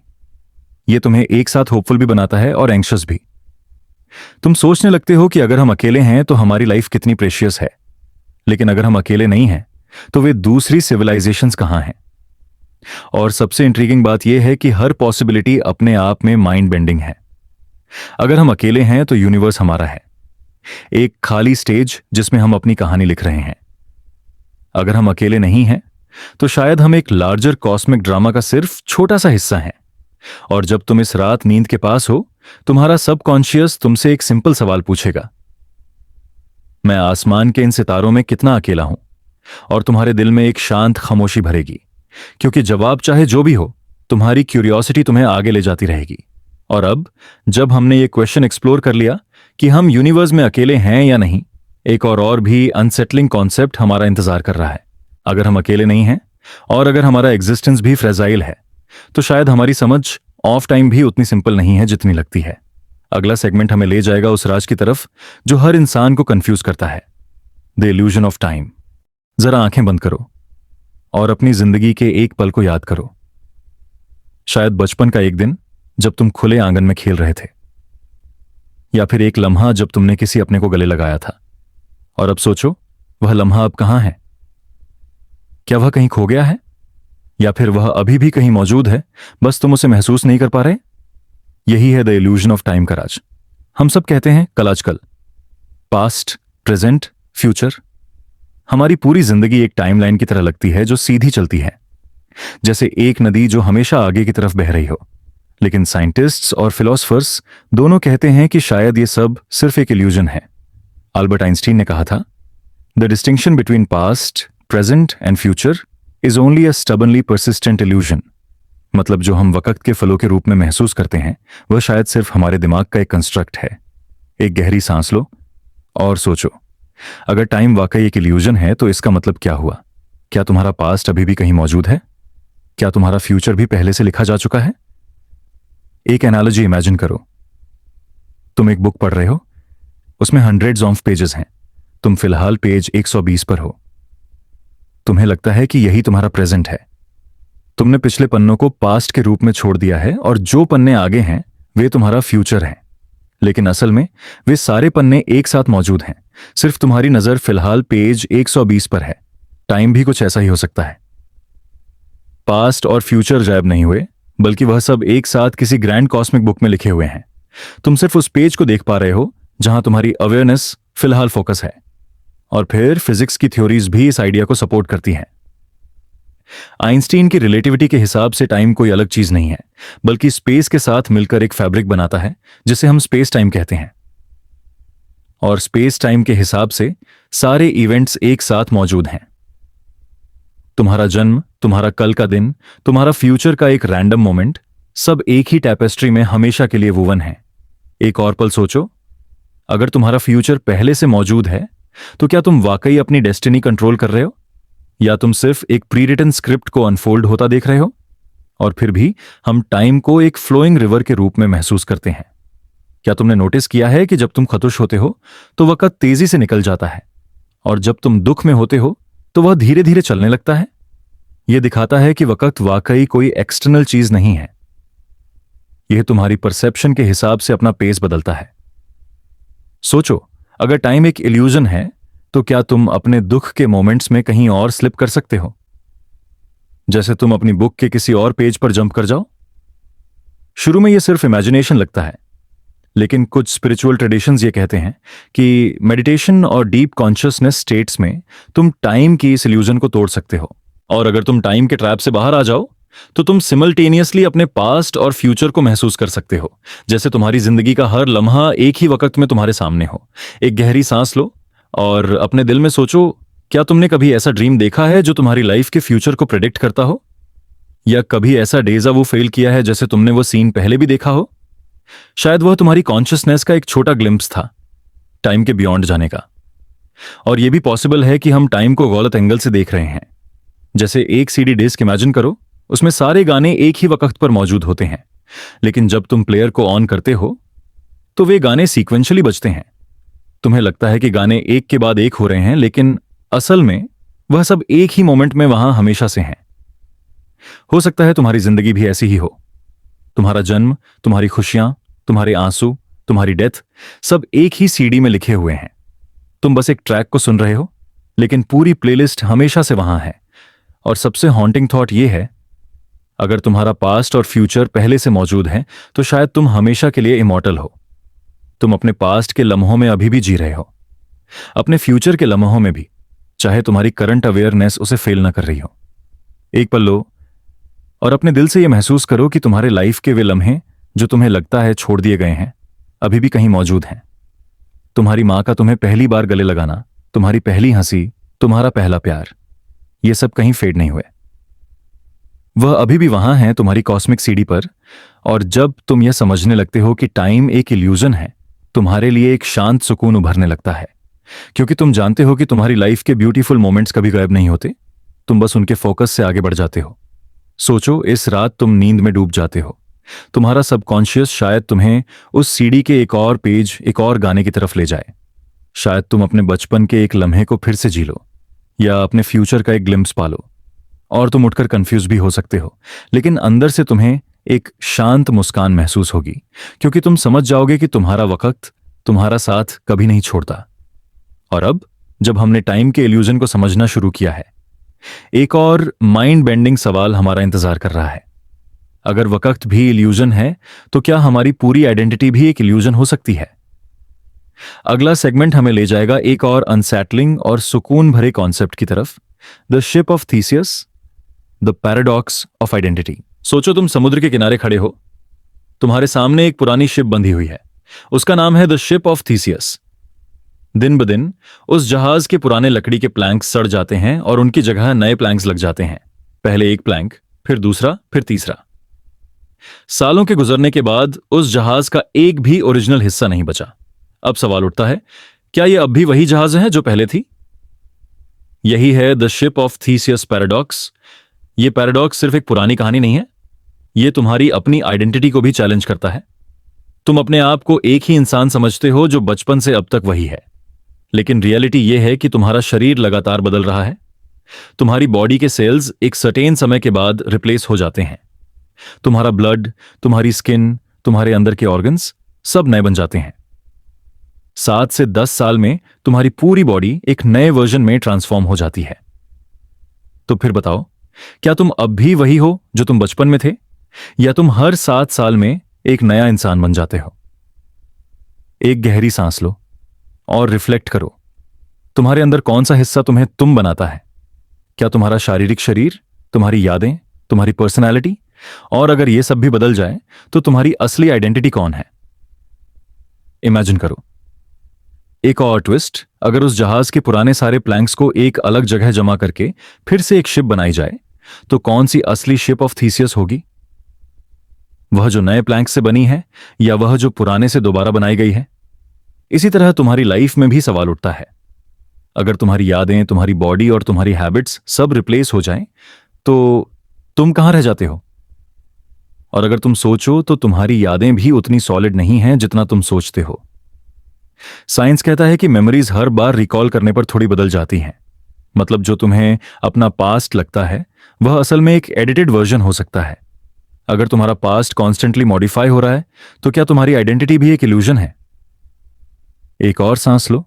यह तुम्हें एक साथ होपफुल भी बनाता है और एंग्शियस भी। तुम सोचने लगते हो कि अगर हम अकेले हैं तो हमारी लाइफ कितनी प्रेशियस है, लेकिन अगर हम अकेले नहीं हैं तो वे दूसरी सिविलाइजेशंस कहां हैं? और सबसे इंट्रीगिंग बात यह है कि हर पॉसिबिलिटी अपने आप में माइंड बेंडिंग है। अगर हम अकेले हैं तो यूनिवर्स हमारा है, एक खाली स्टेज जिसमें हम अपनी कहानी लिख रहे हैं। अगर हम अकेले नहीं हैं तो शायद हम एक लार्जर कॉस्मिक ड्रामा का सिर्फ छोटा सा हिस्सा हैं। और जब तुम इस रात नींद के पास हो, तुम्हारा सबकॉन्शियस तुमसे एक सिंपल सवाल पूछेगा, मैं आसमान के इन सितारों में कितना अकेला हूं? और तुम्हारे दिल में एक शांत खामोशी भरेगी, क्योंकि जवाब चाहे जो भी हो, तुम्हारी क्यूरियोसिटी तुम्हें आगे ले जाती रहेगी। और अब जब हमने ये क्वेश्चन एक्सप्लोर कर लिया कि हम यूनिवर्स में अकेले हैं या नहीं, एक और भी अनसेटलिंग कॉन्सेप्ट हमारा इंतजार कर रहा है। अगर हम अकेले नहीं हैं और अगर हमारा एग्जिस्टेंस भी फ्रेजाइल है, तो शायद हमारी समझ ऑफ टाइम भी उतनी सिंपल नहीं है जितनी लगती है। अगला सेगमेंट हमें ले जाएगा उस राज की तरफ जो हर इंसान को कंफ्यूज करता है, द इल्यूजन ऑफ टाइम। जरा आंखें बंद करो और अपनी जिंदगी के एक पल को याद करो। शायद बचपन का एक दिन जब तुम खुले आंगन में खेल रहे थे, या फिर एक लम्हा जब तुमने किसी अपने को गले लगाया था। और अब सोचो, वह लम्हा अब कहां है? क्या वह कहीं खो गया है, या फिर वह अभी भी कहीं मौजूद है, बस तुम उसे महसूस नहीं कर पा रहे? यही है द इल्यूजन ऑफ टाइम का राज। हम सब कहते हैं कल आजकल, पास्ट, प्रेजेंट, फ्यूचर। हमारी पूरी जिंदगी एक टाइमलाइन की तरह लगती है जो सीधी चलती है, जैसे एक नदी जो हमेशा आगे की तरफ बह रही हो। लेकिन साइंटिस्ट्स और फिलोसफर्स दोनों कहते हैं कि शायद यह सब सिर्फ एक इल्यूजन है। अल्बर्ट आइंस्टीन ने कहा था, the distinction between past, present and future is only a stubbornly persistent illusion. मतलब जो हम वक्त के फलों के रूप में महसूस करते हैं, वह शायद सिर्फ हमारे दिमाग का एक कंस्ट्रक्ट है। एक गहरी सांस लो और सोचो, अगर टाइम वाकई एक इल्यूजन है तो इसका मतलब क्या हुआ? क्या तुम्हारा पास्ट अभी भी कहीं मौजूद है? क्या तुम्हारा फ्यूचर भी पहले से लिखा जा चुका है? एक एनालॉजी इमेजिन करो। तुम एक बुक पढ़ रहे हो, उसमें हंड्रेड्स ऑफ पेजेस हैं, तुम फिलहाल पेज 120 पर हो। तुम्हें लगता है कि यही तुम्हारा प्रेजेंट है। तुमने पिछले पन्नों को पास्ट के रूप में छोड़ दिया है और जो पन्ने आगे हैं वे तुम्हारा फ्यूचर हैं। लेकिन असल में वे सारे पन्ने एक साथ मौजूद हैं, सिर्फ तुम्हारी नजर फिलहाल पेज 120 पर है। टाइम भी कुछ ऐसा ही हो सकता है। पास्ट और फ्यूचर गायब नहीं हुए, बल्कि वह सब एक साथ किसी ग्रैंड कॉस्मिक बुक में लिखे हुए हैं। तुम सिर्फ उस पेज को देख पा रहे हो जहां तुम्हारी अवेयरनेस फिलहाल फोकस है। और फिर फिजिक्स की थ्योरीज भी इस आइडिया को सपोर्ट करती हैं। आइंस्टीन की रिलेटिविटी के हिसाब से टाइम कोई अलग चीज नहीं है, बल्कि स्पेस के साथ मिलकर एक फैब्रिक बनाता है जिसे हम स्पेस टाइम कहते हैं। और स्पेस टाइम के हिसाब से सारे इवेंट्स एक साथ मौजूद हैं। तुम्हारा जन्म, तुम्हारा कल का दिन, तुम्हारा फ्यूचर का एक रैंडम मोमेंट, सब एक ही टैपेस्ट्री में हमेशा के लिए वुवन है। एक और पल सोचो, अगर तुम्हारा फ्यूचर पहले से मौजूद है तो क्या तुम वाकई अपनी डेस्टिनी कंट्रोल कर रहे हो, या तुम सिर्फ एक प्री रिटन स्क्रिप्ट को अनफोल्ड होता देख रहे हो? और फिर भी हम टाइम को एक फ्लोइंग रिवर के रूप में महसूस करते हैं। क्या तुमने नोटिस किया है कि जब तुम खुश होते हो तो वक्त तेजी से निकल जाता है, और जब तुम दुख में होते हो तो वह धीरे धीरे चलने लगता है? यह दिखाता है कि वक्त वाकई कोई एक्सटर्नल चीज नहीं है। यह तुम्हारी परसेप्शन के हिसाब से अपना पेस बदलता है। सोचो, अगर टाइम एक इल्यूजन है तो क्या तुम अपने दुख के मोमेंट्स में कहीं और स्लिप कर सकते हो, जैसे तुम अपनी बुक के किसी और पेज पर जंप कर जाओ? शुरू में यह सिर्फ इमेजिनेशन लगता है, लेकिन कुछ स्पिरिचुअल ट्रेडिशंस ये कहते हैं कि मेडिटेशन और डीप कॉन्शियसनेस स्टेट्स में तुम टाइम की इस इल्यूजन को तोड़ सकते हो। और अगर तुम टाइम के ट्रैप से बाहर आ जाओ तो तुम सिमल्टेनियसली अपने पास्ट और फ्यूचर को महसूस कर सकते हो, जैसे तुम्हारी जिंदगी का हर लम्हा एक ही वक्त में तुम्हारे सामने हो। एक गहरी सांस लो और अपने दिल में सोचो, क्या तुमने कभी ऐसा ड्रीम देखा है जो तुम्हारी लाइफ के फ्यूचर को प्रेडिक्ट करता हो? या कभी ऐसा डेजा वू फेल किया है जैसे तुमने वो सीन पहले भी देखा हो? शायद वह तुम्हारी कॉन्शियसनेस का एक छोटा ग्लिम्प्स था टाइम के बियॉन्ड जाने का। और यह भी पॉसिबल है कि हम टाइम को गलत एंगल से देख रहे हैं। जैसे एक सीडी डिस्क इमेजिन करो, उसमें सारे गाने एक ही वक्त पर मौजूद होते हैं, लेकिन जब तुम प्लेयर को ऑन करते हो तो वे गाने सीक्वेंशियली बजते हैं। तुम्हें लगता है कि गाने एक के बाद एक हो रहे हैं, लेकिन असल में वह सब एक ही मोमेंट में वहां हमेशा से हैं। हो सकता है तुम्हारी जिंदगी भी ऐसी ही हो। तुम्हारा जन्म, तुम्हारी खुशियां, तुम्हारे आंसू, तुम्हारी डेथ, सब एक ही सीडी में लिखे हुए हैं। तुम बस एक ट्रैक को सुन रहे हो, लेकिन पूरी प्लेलिस्ट हमेशा से वहां है। और सबसे हॉन्टिंग थॉट यह है, अगर तुम्हारा पास्ट और फ्यूचर पहले से मौजूद है तो शायद तुम हमेशा के लिए इमॉर्टल हो। तुम अपने पास्ट के लम्हों में अभी भी जी रहे हो, अपने फ्यूचर के लम्हों में भी, चाहे तुम्हारी करंट अवेयरनेस उसे फेल ना कर रही हो। एक पल लो और अपने दिल से यह महसूस करो कि तुम्हारे लाइफ के वे लम्हे जो तुम्हें लगता है छोड़ दिए गए हैं, अभी भी कहीं मौजूद हैं। तुम्हारी मां का तुम्हें पहली बार गले लगाना, तुम्हारी पहली हंसी, तुम्हारा पहला प्यार, ये सब कहीं फेड नहीं हुए। वह अभी भी वहां है तुम्हारी कॉस्मिक सीडी पर। और जब तुम यह समझने लगते हो कि टाइम एक इल्यूजन है, तुम्हारे लिए एक शांत सुकून उभरने लगता है, क्योंकि तुम जानते हो कि तुम्हारी लाइफ के ब्यूटीफुल मोमेंट्स कभी गायब नहीं होते, तुम बस उनके फोकस से आगे बढ़ जाते हो। सोचो, इस रात तुम नींद में डूब जाते हो। तुम्हारा सबकॉन्शियस शायद तुम्हें उस सीडी के एक और पेज, एक और गाने की तरफ ले जाए। शायद तुम अपने बचपन के एक लम्हे को फिर से जी लो, या अपने फ्यूचर का एक ग्लिम्स पालो। और तुम उठकर कंफ्यूज भी हो सकते हो, लेकिन अंदर से तुम्हें एक शांत मुस्कान महसूस होगी, क्योंकि तुम समझ जाओगे कि तुम्हारा वक्त तुम्हारा साथ कभी नहीं छोड़ता। और अब जब हमने टाइम के इल्यूजन को समझना शुरू किया है, एक और माइंड बेंडिंग सवाल हमारा इंतजार कर रहा है। अगर वक्त भी इल्यूजन है तो क्या हमारी पूरी आइडेंटिटी भी एक इल्यूजन हो सकती है? अगला सेगमेंट हमें ले जाएगा एक और अनसेटलिंग और सुकून भरे कॉन्सेप्ट की तरफ, the ship of Theseus, the paradox of identity. सोचो, तुम समुद्र के किनारे खड़े हो, तुम्हारे सामने एक पुरानी शिप बंधी हुई है। उसका नाम है द शिप ऑफ थीसियस। दिन ब दिन उस जहाज के पुराने लकड़ी के प्लैंक्स सड़ जाते हैं और उनकी जगह नए प्लैंक्स लग जाते हैं। पहले एक प्लैंक, फिर दूसरा, फिर तीसरा। सालों के गुजरने के बाद उस जहाज का एक भी ओरिजिनल हिस्सा नहीं बचा। अब सवाल उठता है, क्या यह अब भी वही जहाज है जो पहले थी? यही है the ship of Theseus paradox. यह पैराडॉक्स सिर्फ एक पुरानी कहानी नहीं है, यह तुम्हारी अपनी आइडेंटिटी को भी चैलेंज करता है। तुम अपने आप को एक ही इंसान समझते हो जो बचपन से अब तक वही है, लेकिन रियलिटी यह है कि तुम्हारा शरीर लगातार बदल रहा है। तुम्हारी बॉडी के सेल्स एक सर्टेन समय के बाद रिप्लेस हो जाते हैं। तुम्हारा ब्लड, तुम्हारी स्किन, तुम्हारे अंदर के ऑर्गन्स सब नए बन जाते हैं। 7 से 10 साल में तुम्हारी पूरी बॉडी एक नए वर्जन में ट्रांसफॉर्म हो जाती है। तो फिर बताओ, क्या तुम अब भी वही हो जो तुम बचपन में थे, या तुम हर 7 साल में एक नया इंसान बन जाते हो? एक गहरी सांस लो और रिफ्लेक्ट करो। तुम्हारे अंदर कौन सा हिस्सा तुम्हें तुम बनाता है? क्या तुम्हारा शारीरिक शरीर, तुम्हारी यादें, तुम्हारी पर्सनैलिटी? और अगर ये सब भी बदल जाए तो तुम्हारी असली आइडेंटिटी कौन है? इमेजिन करो। एक और ट्विस्ट, अगर उस जहाज के पुराने सारे प्लैंक्स को एक अलग जगह जमा करके फिर से एक शिप बनाई जाए, तो कौन सी असली शिप ऑफ थीसियस होगी? वह जो नए प्लैंक्स से बनी है या वह जो पुराने से दोबारा बनाई गई है? इसी तरह तुम्हारी लाइफ में भी सवाल उठता है। अगर तुम्हारी यादें, तुम्हारी बॉडी और तुम्हारी हैबिट्स सब रिप्लेस हो जाएं, तो तुम कहां रह जाते हो? और अगर तुम सोचो तो तुम्हारी यादें भी उतनी सॉलिड नहीं हैं जितना तुम सोचते हो। साइंस कहता है कि मेमोरीज हर बार रिकॉल करने पर थोड़ी बदल जाती हैं। मतलब जो तुम्हें अपना पास्ट लगता है वह असल में एक एडिटेड वर्जन हो सकता है। अगर तुम्हारा पास्ट कॉन्स्टेंटली मॉडिफाई हो रहा है तो क्या तुम्हारी आइडेंटिटी भी एक इल्यूजन है? एक और सांस लो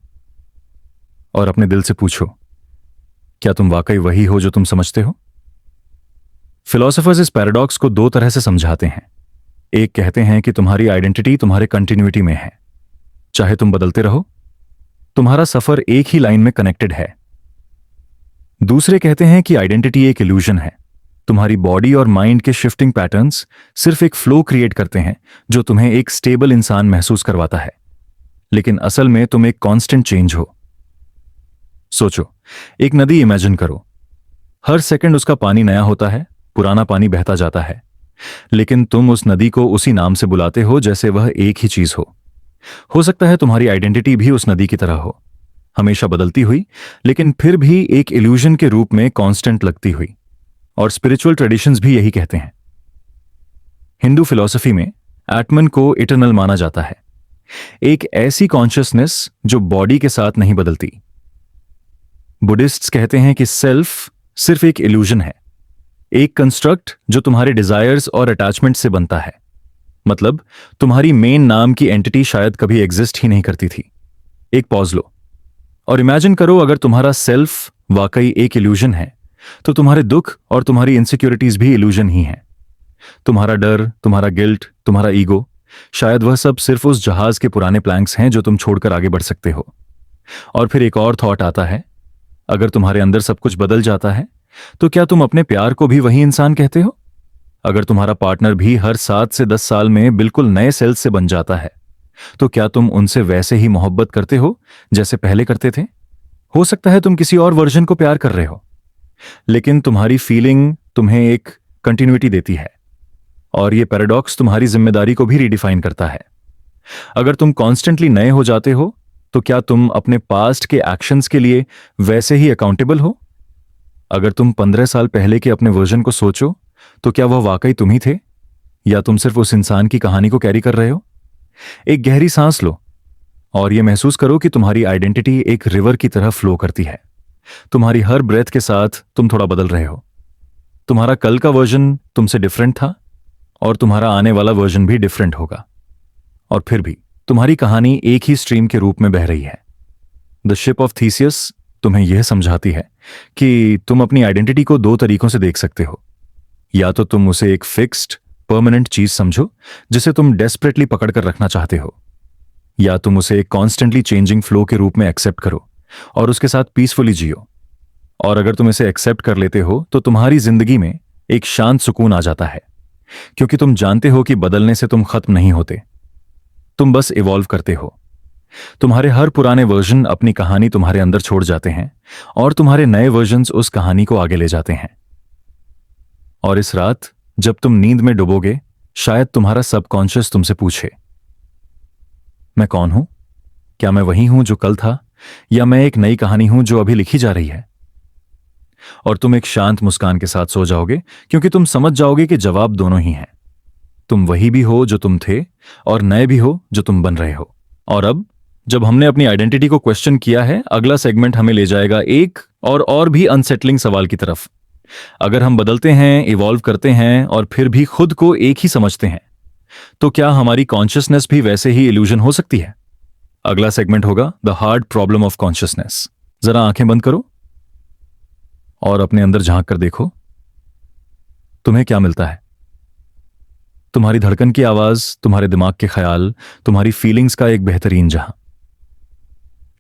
और अपने दिल से पूछो, क्या तुम वाकई वही हो जो तुम समझते हो? फिलोसोफर्स इस पैराडॉक्स को दो तरह से समझाते हैं। एक कहते हैं कि तुम्हारी आइडेंटिटी तुम्हारे कंटिन्यूटी में है, चाहे तुम बदलते रहो, तुम्हारा सफर एक ही लाइन में कनेक्टेड है। दूसरे कहते हैं कि आइडेंटिटी एक इल्यूजन है, तुम्हारी बॉडी और माइंड के शिफ्टिंग पैटर्न्स सिर्फ एक फ्लो क्रिएट करते हैं जो तुम्हें एक स्टेबल इंसान महसूस करवाता है, लेकिन असल में तुम एक कांस्टेंट चेंज हो। सोचो, एक नदी इमेजिन करो। हर सेकंड उसका पानी नया होता है, पुराना पानी बहता जाता है, लेकिन तुम उस नदी को उसी नाम से बुलाते हो जैसे वह एक ही चीज हो सकता है तुम्हारी आइडेंटिटी भी उस नदी की तरह हो, हमेशा बदलती हुई, लेकिन फिर भी एक इल्यूजन के रूप में कांस्टेंट लगती हुई। और स्पिरिचुअल ट्रेडिशंस भी यही कहते हैं। हिंदू फिलॉसफी में आत्मन को इटर्नल माना जाता है, एक ऐसी कॉन्शियसनेस जो बॉडी के साथ नहीं बदलती। बुद्धिस्ट्स कहते हैं कि सेल्फ सिर्फ एक इल्यूजन है, एक कंस्ट्रक्ट जो तुम्हारे डिजायर्स और अटैचमेंट से बनता है। मतलब तुम्हारी मेन नाम की एंटिटी शायद कभी एग्जिस्ट ही नहीं करती थी। एक पॉज लो और इमेजिन करो, अगर तुम्हारा सेल्फ वाकई एक इल्यूजन है तो तुम्हारे दुख और तुम्हारी इनसिक्योरिटीज भी इल्यूजन ही हैं। तुम्हारा डर, तुम्हारा गिल्ट, तुम्हारा ईगो, शायद वह सब सिर्फ उस जहाज के पुराने प्लैंक्स हैं जो तुम छोड़कर आगे बढ़ सकते हो। और फिर एक और थॉट आता है, अगर तुम्हारे अंदर सब कुछ बदल जाता है तो क्या तुम अपने प्यार को भी वही इंसान कहते हो? अगर तुम्हारा पार्टनर भी हर 7 से 10 साल में बिल्कुल नए सेल्स से बन जाता है तो क्या तुम उनसे वैसे ही मोहब्बत करते हो जैसे पहले करते थे? हो सकता है तुम किसी और वर्जन को प्यार कर रहे हो, लेकिन तुम्हारी फीलिंग तुम्हें एक कंटिन्यूटी देती है। और ये पैराडॉक्स तुम्हारी जिम्मेदारी को भी रिडिफाइन करता है। अगर तुम कॉन्स्टेंटली नए हो जाते हो तो क्या तुम अपने पास्ट के एक्शंस के लिए वैसे ही अकाउंटेबल हो? अगर तुम 15 साल पहले के अपने वर्जन को सोचो तो क्या वह वाकई तुम ही थे या तुम सिर्फ उस इंसान की कहानी को कैरी कर रहे हो? एक गहरी सांस लो और यह महसूस करो कि तुम्हारी आइडेंटिटी एक रिवर की तरह फ्लो करती है। तुम्हारी हर ब्रेथ के साथ तुम थोड़ा बदल रहे हो। तुम्हारा कल का वर्जन तुमसे डिफरेंट था और तुम्हारा आने वाला वर्जन भी डिफरेंट होगा, और फिर भी तुम्हारी कहानी एक ही स्ट्रीम के रूप में बह रही है। द शिप ऑफ थीसियस तुम्हें यह समझाती है कि तुम अपनी आइडेंटिटी को दो तरीकों से देख सकते हो। या तो तुम उसे एक फिक्स्ड परमानेंट चीज समझो जिसे तुम डेस्परेटली पकड़कर रखना चाहते हो, या तुम उसे एक कॉन्स्टेंटली चेंजिंग फ्लो के रूप में एक्सेप्ट करो और उसके साथ पीसफुली जियो। और अगर तुम इसे एक्सेप्ट कर लेते हो तो तुम्हारी जिंदगी में एक शांत सुकून आ जाता है, क्योंकि तुम जानते हो कि बदलने से तुम खत्म नहीं होते, तुम बस इवॉल्व करते हो। तुम्हारे हर पुराने वर्जन अपनी कहानी तुम्हारे अंदर छोड़ जाते हैं और तुम्हारे नए वर्जन्स उस कहानी को आगे ले जाते हैं। और इस रात जब तुम नींद में डूबोगे, शायद तुम्हारा सबकॉन्शियस तुमसे पूछे, मैं कौन हूं? क्या मैं वही हूं जो कल था, या मैं एक नई कहानी हूं जो अभी लिखी जा रही है? और तुम एक शांत मुस्कान के साथ सो जाओगे, क्योंकि तुम समझ जाओगे कि जवाब दोनों ही हैं। तुम वही भी हो जो तुम थे और नए भी हो जो तुम बन रहे हो। और अब जब हमने अपनी आइडेंटिटी को क्वेश्चन किया है, अगला सेगमेंट हमें ले जाएगा एक और भी अनसेटलिंग सवाल की तरफ। अगर हम बदलते हैं, इवॉल्व करते हैं और फिर भी खुद को एक ही समझते हैं, तो क्या हमारी कॉन्शियसनेस भी वैसे ही इल्यूजन हो सकती है? अगला सेगमेंट होगा the hard problem of consciousness. जरा आंखें बंद करो और अपने अंदर झांक कर देखो, तुम्हें क्या मिलता है? तुम्हारी धड़कन की आवाज, तुम्हारे दिमाग के ख्याल, तुम्हारी फीलिंग्स का एक बेहतरीन जहां।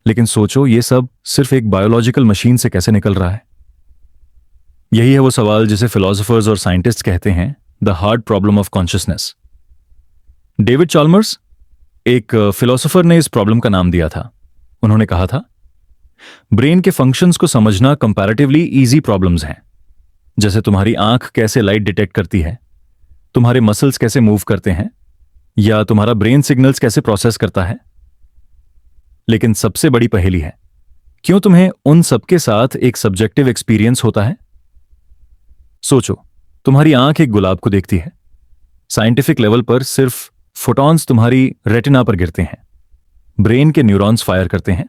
लेकिन सोचो, ये सब सिर्फ एक बायोलॉजिकल मशीन से कैसे निकल रहा है? यही है वो सवाल जिसे फिलोसोफर्स और साइंटिस्ट कहते हैं the hard problem of consciousness. David Chalmers, एक फिलोसोफर, ने इस प्रॉब्लम का नाम दिया था। उन्होंने कहा था, ब्रेन के फंक्शंस को समझना कंपैरेटिवली इजी प्रॉब्लम्स हैं। जैसे तुम्हारी आंख कैसे लाइट डिटेक्ट करती है, तुम्हारे मसल्स कैसे मूव करते हैं, या तुम्हारा ब्रेन सिग्नल्स कैसे प्रोसेस करता है। लेकिन सबसे बड़ी पहेली है, क्यों तुम्हें उन सबके साथ एक सब्जेक्टिव एक्सपीरियंस होता है? सोचो, तुम्हारी आंख एक गुलाब को देखती है। साइंटिफिक लेवल पर सिर्फ फोटॉन्स तुम्हारी रेटिना पर गिरते हैं, ब्रेन के न्यूरॉन्स फायर करते हैं,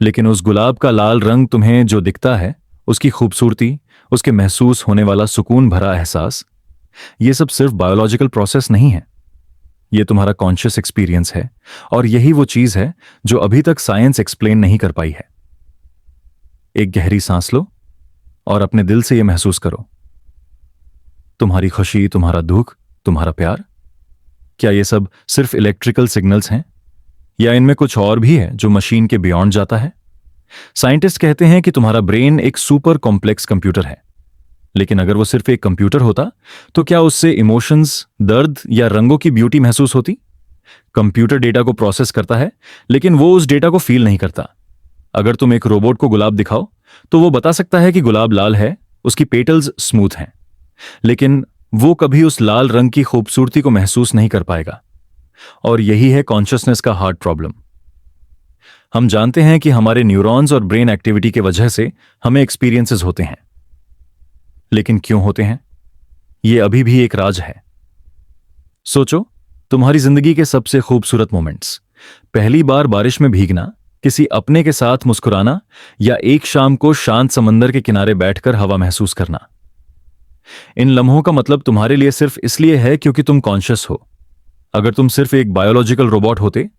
लेकिन उस गुलाब का लाल रंग तुम्हें जो दिखता है, उसकी खूबसूरती, उसके महसूस होने वाला सुकून भरा एहसास, ये सब सिर्फ बायोलॉजिकल प्रोसेस नहीं है, ये तुम्हारा कॉन्शियस एक्सपीरियंस है। और यही वो चीज है जो अभी तक साइंस एक्सप्लेन नहीं कर पाई है। एक गहरी सांस लो और अपने दिल से यह महसूस करो, तुम्हारी खुशी, तुम्हारा दुख, तुम्हारा प्यार, क्या ये सब सिर्फ इलेक्ट्रिकल सिग्नल्स हैं, या इनमें कुछ और भी है जो मशीन के बियॉन्ड जाता है? साइंटिस्ट कहते हैं कि तुम्हारा ब्रेन एक सुपर कॉम्प्लेक्स कंप्यूटर है। लेकिन अगर वो सिर्फ एक कंप्यूटर होता तो क्या उससे इमोशंस, दर्द या रंगों की ब्यूटी महसूस होती? कंप्यूटर डेटा को प्रोसेस करता है, लेकिन वो उस डेटा को फील नहीं करता। अगर तुम एक रोबोट को गुलाब दिखाओ तो वो बता सकता है कि गुलाब लाल है, उसकी पेटल्स स्मूथ हैं, लेकिन वो कभी उस लाल रंग की खूबसूरती को महसूस नहीं कर पाएगा। और यही है कॉन्शियसनेस का हार्ड प्रॉब्लम। हम जानते हैं कि हमारे न्यूरॉन्स और ब्रेन एक्टिविटी के वजह से हमें एक्सपीरियंसेस होते हैं, लेकिन क्यों होते हैं, यह अभी भी एक राज है। सोचो, तुम्हारी जिंदगी के सबसे खूबसूरत मोमेंट्स, पहली बार बारिश में भीगना, किसी अपने के साथ मुस्कुराना, या एक शाम को शांत समंदर के किनारे बैठकर हवा महसूस करना। इन लम्हों का मतलब तुम्हारे लिए सिर्फ इसलिए है क्योंकि तुम कॉन्शियस हो। अगर तुम सिर्फ एक बायोलॉजिकल रोबोट होते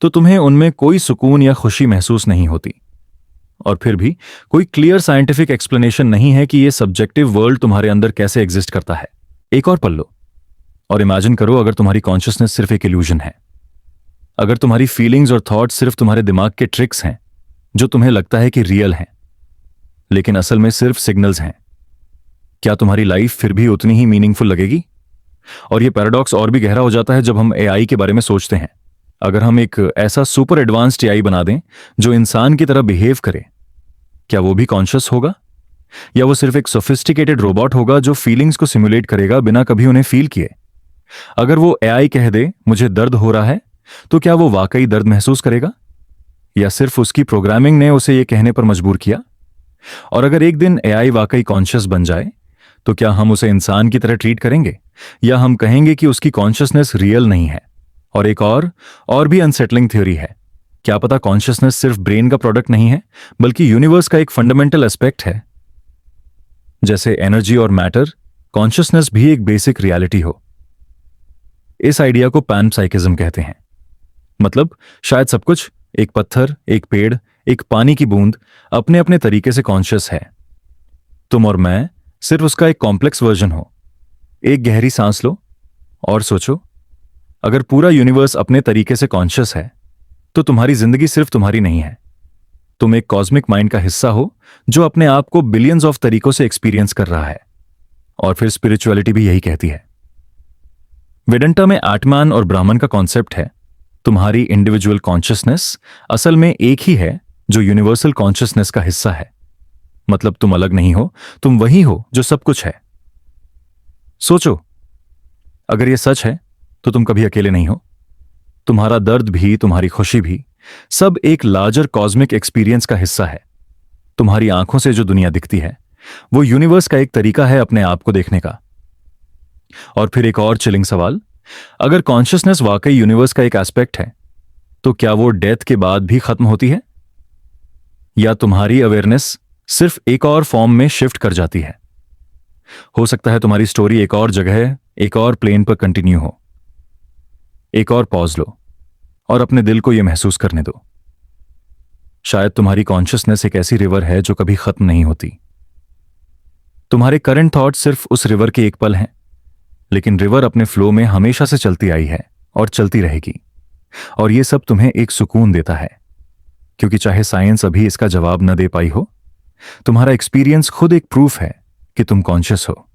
तो तुम्हें उनमें कोई सुकून या खुशी महसूस नहीं होती। और फिर भी कोई क्लियर साइंटिफिक एक्सप्लेनेशन नहीं है कि यह सब्जेक्टिव वर्ल्ड तुम्हारे अंदर कैसे एग्जिस्ट करता है। एक और पल लो और इमेजिन करो, अगर तुम्हारी कॉन्शियसनेस सिर्फ एक इल्यूजन है, अगर तुम्हारी फीलिंग्स और थॉट्स सिर्फ तुम्हारे दिमाग के ट्रिक्स हैं जो तुम्हें लगता है कि रियल हैं, लेकिन असल में सिर्फ सिग्नल्स हैं, क्या तुम्हारी लाइफ फिर भी उतनी ही मीनिंगफुल लगेगी? और यह पैराडॉक्स और भी गहरा हो जाता है जब हम एआई के बारे में सोचते हैं। अगर हम एक ऐसा सुपर एडवांस्ड एआई बना दें जो इंसान की तरह बिहेव करे, क्या वो भी कॉन्शियस होगा, या वो सिर्फ एक सोफिस्टिकेटेड रोबोट होगा जो फीलिंग्स को सिमुलेट करेगा बिना कभी उन्हें फील किए? अगर वो एआई कह दे मुझे दर्द हो रहा है, तो क्या वो वाकई दर्द महसूस करेगा, या सिर्फ उसकी प्रोग्रामिंग ने उसे ये कहने पर मजबूर किया? और अगर एक दिन एआई वाकई कॉन्शियस बन जाए तो क्या हम उसे इंसान की तरह ट्रीट करेंगे, या हम कहेंगे कि उसकी कॉन्शियसनेस रियल नहीं है? और एक और भी अनसेटलिंग थ्योरी है, क्या पता कॉन्शियसनेस सिर्फ ब्रेन का प्रोडक्ट नहीं है, बल्कि यूनिवर्स का एक फंडामेंटल एस्पेक्ट है। जैसे एनर्जी और मैटर, कॉन्शियसनेस भी एक बेसिक रियलिटी हो। इस आइडिया को पैनसाइकिज्म कहते हैं। मतलब शायद सब कुछ, एक पत्थर, एक पेड़, एक पानी की बूंद, अपने अपने तरीके से कॉन्शियस है। तुम और मैं सिर्फ उसका एक कॉम्प्लेक्स वर्जन हो। एक गहरी सांस लो और सोचो, अगर पूरा यूनिवर्स अपने तरीके से कॉन्शियस है तो तुम्हारी जिंदगी सिर्फ तुम्हारी नहीं है। तुम एक कॉस्मिक माइंड का हिस्सा हो जो अपने आप को बिलियंस ऑफ तरीकों से एक्सपीरियंस कर रहा है। और फिर स्पिरिचुअलिटी भी यही कहती है। वेदांता में आत्मान और ब्राह्मण का कॉन्सेप्ट है, तुम्हारी इंडिविजुअल कॉन्शियसनेस असल में एक ही है जो यूनिवर्सल कॉन्शियसनेस का हिस्सा है। मतलब तुम अलग नहीं हो, तुम वही हो जो सब कुछ है। सोचो, अगर यह सच है तो तुम कभी अकेले नहीं हो। तुम्हारा दर्द भी, तुम्हारी खुशी भी, सब एक लार्जर कॉस्मिक एक्सपीरियंस का हिस्सा है। तुम्हारी आंखों से जो दुनिया दिखती है वो यूनिवर्स का एक तरीका है अपने आप को देखने का। और फिर एक और चिलिंग सवाल, अगर कॉन्शियसनेस वाकई यूनिवर्स का एक एस्पेक्ट है तो क्या वो डेथ के बाद भी खत्म होती है, या तुम्हारी अवेयरनेस सिर्फ एक और फॉर्म में शिफ्ट कर जाती है? हो सकता है तुम्हारी स्टोरी एक और जगह, एक और प्लेन पर कंटिन्यू हो। एक और पॉज लो और अपने दिल को यह महसूस करने दो, शायद तुम्हारी कॉन्शियसनेस एक ऐसी रिवर है जो कभी खत्म नहीं होती। तुम्हारे करंट थॉट सिर्फ उस रिवर के एक पल हैं, लेकिन रिवर अपने फ्लो में हमेशा से चलती आई है और चलती रहेगी। और ये सब तुम्हें एक सुकून देता है, क्योंकि चाहे साइंस अभी इसका जवाब न दे पाई हो, तुम्हारा एक्सपीरियंस खुद एक प्रूफ है कि तुम कॉन्शियस हो।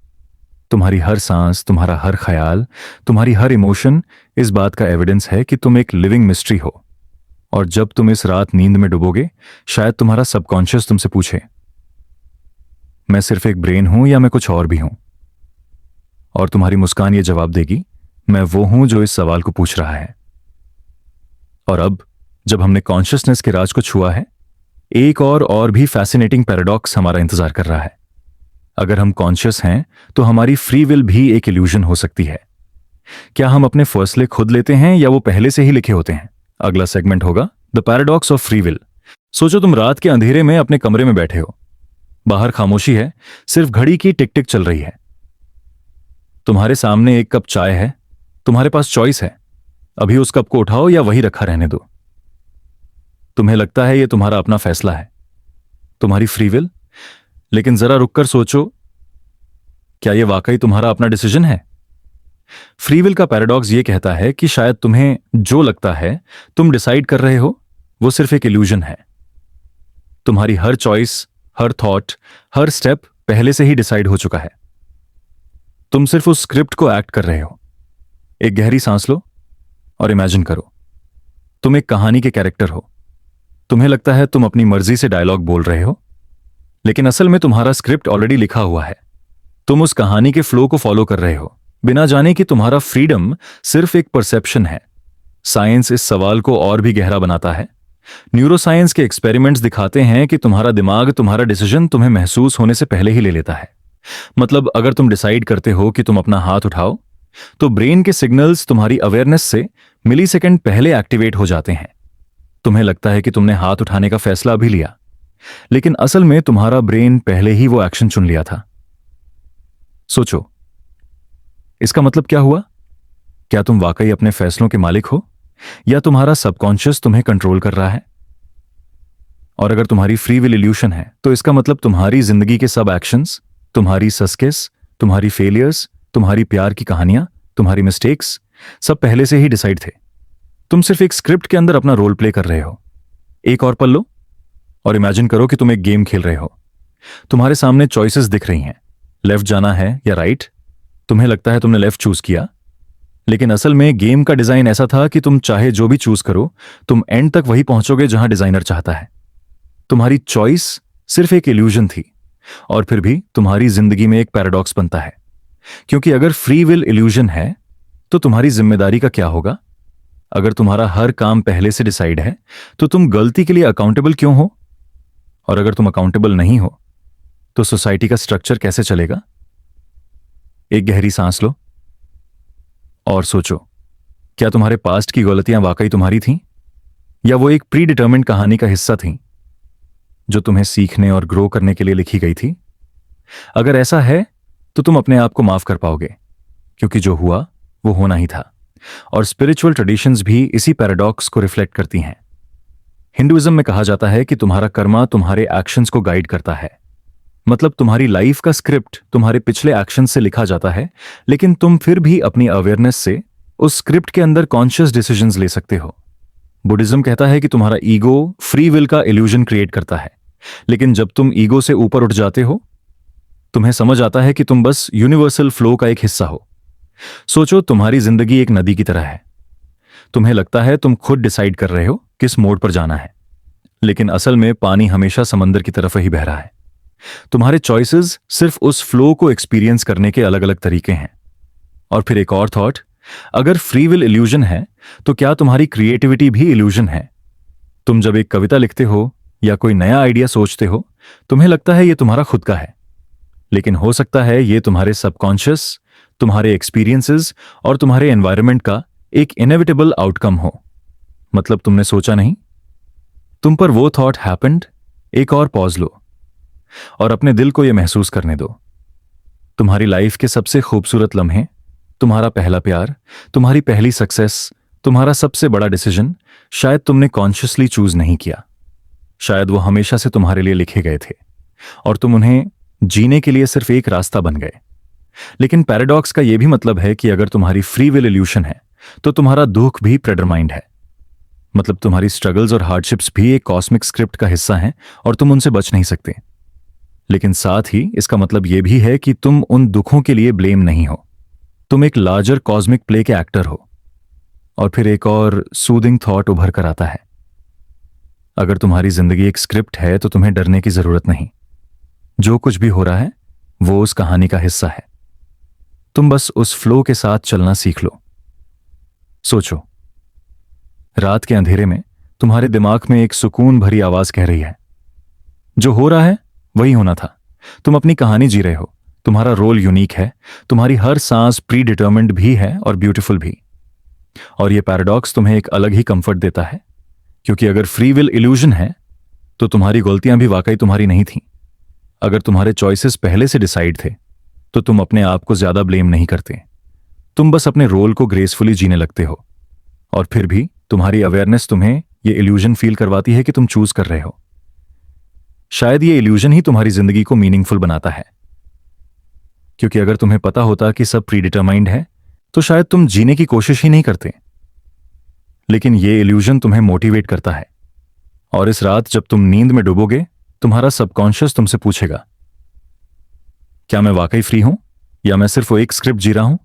तुम्हारी हर सांस, तुम्हारा हर ख्याल, तुम्हारी हर इमोशन इस बात का एविडेंस है कि तुम एक लिविंग मिस्ट्री हो। और जब तुम इस रात नींद में डूबोगे, शायद तुम्हारा सबकॉन्शियस तुमसे पूछे, मैं सिर्फ एक ब्रेन हूं या मैं कुछ और भी हूं? और तुम्हारी मुस्कान ये जवाब देगी, मैं वो हूं जो इस सवाल को पूछ रहा है। और अब जब हमने कॉन्शियसनेस के राज को छुआ है, एक और भी फैसिनेटिंग पैराडॉक्स हमारा इंतजार कर रहा है। अगर हम कॉन्शियस हैं तो हमारी फ्री विल भी एक इल्यूजन हो सकती है। क्या हम अपने फैसले खुद लेते हैं या वो पहले से ही लिखे होते हैं? अगला सेगमेंट होगा the paradox of free will. सोचो तुम रात के अंधेरे में अपने कमरे में बैठे हो, बाहर खामोशी है, सिर्फ घड़ी की टिक टिक चल रही है। तुम्हारे सामने एक कप चाय है, तुम्हारे पास चॉइस है, अभी उस कप को उठाओ या वही रखा रहने दो। तुम्हें लगता है यह तुम्हारा अपना फैसला है, तुम्हारी फ्री विल, लेकिन जरा रुककर सोचो, क्या यह वाकई तुम्हारा अपना डिसीजन है? फ्री विल का पैराडॉक्स यह कहता है कि शायद तुम्हें जो लगता है तुम डिसाइड कर रहे हो, वो सिर्फ एक इल्यूजन है। तुम्हारी हर चॉइस, हर थॉट, हर स्टेप पहले से ही डिसाइड हो चुका है। तुम सिर्फ उस स्क्रिप्ट को एक्ट कर रहे हो। एक गहरी सांस लो और इमेजिन करो, तुम एक कहानी के कैरेक्टर हो। तुम्हें लगता है तुम अपनी मर्जी से डायलॉग बोल रहे हो, लेकिन असल में तुम्हारा स्क्रिप्ट ऑलरेडी लिखा हुआ है। तुम उस कहानी के फ्लो को फॉलो कर रहे हो, बिना जाने कि तुम्हारा फ्रीडम सिर्फ एक परसेप्शन है। साइंस इस सवाल को और भी गहरा बनाता है। न्यूरोसाइंस के एक्सपेरिमेंट्स दिखाते हैं कि तुम्हारा दिमाग तुम्हारा डिसीजन तुम्हें महसूस होने से पहले ही ले लेता है। मतलब अगर तुम डिसाइड करते हो कि तुम अपना हाथ उठाओ, तो ब्रेन के सिग्नल्स तुम्हारी अवेयरनेस से मिलीसेकंड पहले एक्टिवेट हो जाते हैं। तुम्हें लगता है कि तुमने हाथ उठाने का फैसला अभी लिया, लेकिन असल में तुम्हारा ब्रेन पहले ही वो एक्शन चुन लिया था। सोचो, इसका मतलब क्या हुआ? क्या तुम वाकई अपने फैसलों के मालिक हो, या तुम्हारा सबकॉन्शियस तुम्हें कंट्रोल कर रहा है? और अगर तुम्हारी फ्री विल इल्यूशन है, तो इसका मतलब तुम्हारी जिंदगी के सब एक्शंस, तुम्हारी सक्सेस, तुम्हारी फेलियर्स, तुम्हारी प्यार की कहानियां, तुम्हारी मिस्टेक्स, सब पहले से ही डिसाइड थे। तुम सिर्फ एक स्क्रिप्ट के अंदर अपना रोल प्ले कर रहे हो। एक और पल लो और इमेजिन करो कि तुम एक गेम खेल रहे हो। तुम्हारे सामने चॉइसेस दिख रही हैं, लेफ्ट जाना है या राइट। तुम्हें लगता है तुमने लेफ्ट चूज किया, लेकिन असल में गेम का डिजाइन ऐसा था कि तुम चाहे जो भी चूज करो, तुम एंड तक वही पहुंचोगे जहां डिजाइनर चाहता है। तुम्हारी चॉइस सिर्फ एक इल्यूजन थी, और फिर भी तुम्हारी जिंदगी में एक पैराडॉक्स बनता है, क्योंकि अगर फ्री विल इल्यूजन है तो तुम्हारी जिम्मेदारी का क्या होगा? अगर तुम्हारा हर काम पहले से डिसाइड है, तो तुम गलती के लिए अकाउंटेबल क्यों हो? और अगर तुम अकाउंटेबल नहीं हो, तो सोसाइटी का स्ट्रक्चर कैसे चलेगा? एक गहरी सांस लो और सोचो, क्या तुम्हारे पास्ट की गलतियां वाकई तुम्हारी थीं, या वो एक प्री डिटर्मिन्ड कहानी का हिस्सा थीं जो तुम्हें सीखने और ग्रो करने के लिए लिखी गई थी? अगर ऐसा है तो तुम अपने आप को माफ कर पाओगे, क्योंकि जो हुआ वो होना ही था। और स्पिरिचुअल ट्रेडिशंस भी इसी पैराडॉक्स को रिफ्लेक्ट करती हैं। हिंदुइज्म में कहा जाता है कि तुम्हारा कर्मा तुम्हारे एक्शंस को गाइड करता है। मतलब तुम्हारी लाइफ का स्क्रिप्ट तुम्हारे पिछले एक्शन से लिखा जाता है, लेकिन तुम फिर भी अपनी अवेयरनेस से उस स्क्रिप्ट के अंदर कॉन्शियस डिसीजंस ले सकते हो। बुद्धिज्म कहता है कि तुम्हारा ईगो फ्री विल का इल्यूजन क्रिएट करता है, लेकिन जब तुम ईगो से ऊपर उठ जाते हो, तुम्हें समझ आता है कि तुम बस यूनिवर्सल फ्लो का एक हिस्सा हो। सोचो, तुम्हारी जिंदगी एक नदी की तरह है। तुम्हें लगता है तुम खुद डिसाइड कर रहे हो किस मोड़ पर जाना है, लेकिन असल में पानी हमेशा समंदर की तरफ ही बह रहा है। तुम्हारे चॉइसेस सिर्फ उस फ्लो को एक्सपीरियंस करने के अलग अलग तरीके हैं। और फिर एक और थॉट, अगर फ्री विल इल्यूजन है, तो क्या तुम्हारी क्रिएटिविटी भी इल्यूजन है? तुम जब एक कविता लिखते हो या कोई नया आइडिया सोचते हो, तुम्हें लगता है यह तुम्हारा खुद का है, लेकिन हो सकता है यह तुम्हारे सबकॉन्शियस, तुम्हारे एक्सपीरियंसेस और तुम्हारे एनवायरनमेंट का एक इनएविटेबल आउटकम हो। मतलब तुमने सोचा नहीं, तुम पर वो थॉट हैपेंड। एक और पॉज लो और अपने दिल को यह महसूस करने दो। तुम्हारी लाइफ के सबसे खूबसूरत लम्हे, तुम्हारा पहला प्यार, तुम्हारी पहली सक्सेस, तुम्हारा सबसे बड़ा डिसीजन, शायद तुमने कॉन्शियसली चूज नहीं किया। शायद वो हमेशा से तुम्हारे लिए लिखे गए थे और तुम उन्हें जीने के लिए सिर्फ एक रास्ता बन गए। लेकिन पैराडॉक्स का यह भी मतलब है कि अगर तुम्हारी फ्री विल इल्यूशन है तो तुम्हारा दुख भी प्रेडरमाइंड है। मतलब तुम्हारी स्ट्रगल्स और हार्डशिप्स भी एक कॉस्मिक स्क्रिप्ट का हिस्सा हैं और तुम उनसे बच नहीं सकते। लेकिन साथ ही इसका मतलब यह भी है कि तुम उन दुखों के लिए ब्लेम नहीं हो, तुम एक लार्जर कॉस्मिक प्ले के एक्टर हो। और फिर एक और सूदिंग थॉट उभर कर आता है, अगर तुम्हारी जिंदगी एक स्क्रिप्ट है तो तुम्हें डरने की जरूरत नहीं। जो कुछ भी हो रहा है वो उस कहानी का हिस्सा है, तुम बस उस फ्लो के साथ चलना सीख लो। सोचो, रात के अंधेरे में तुम्हारे दिमाग में एक सुकून भरी आवाज कह रही है, जो हो रहा है वही होना था, तुम अपनी कहानी जी रहे हो, तुम्हारा रोल यूनिक है, तुम्हारी हर सांस प्री डिटर्मिन्ड भी है और ब्यूटीफुल भी। और यह पैराडॉक्स तुम्हें एक अलग ही कंफर्ट देता है, क्योंकि अगर फ्री विल इल्यूजन है तो तुम्हारी गलतियां भी वाकई तुम्हारी नहीं थीं। अगर तुम्हारे चॉइसेस पहले से डिसाइड थे तो तुम अपने आप को ज्यादा ब्लेम नहीं करते, तुम बस अपने रोल को ग्रेसफुली जीने लगते हो। और फिर भी तुम्हारी अवेयरनेस तुम्हें यह इल्यूजन फील करवाती है कि तुम चूज कर रहे हो। शायद ये इल्यूजन ही तुम्हारी जिंदगी को मीनिंगफुल बनाता है, क्योंकि अगर तुम्हें पता होता कि सब प्रीडिटरमाइंड है तो शायद तुम जीने की कोशिश ही नहीं करते। लेकिन ये इल्यूजन तुम्हें मोटिवेट करता है, और इस रात जब तुम नींद में डूबोगे तुम्हारा सबकॉन्शियस तुमसे पूछेगा, क्या मैं वाकई फ्री हूं या मैं सिर्फ वो एक स्क्रिप्ट जी रहा हूं?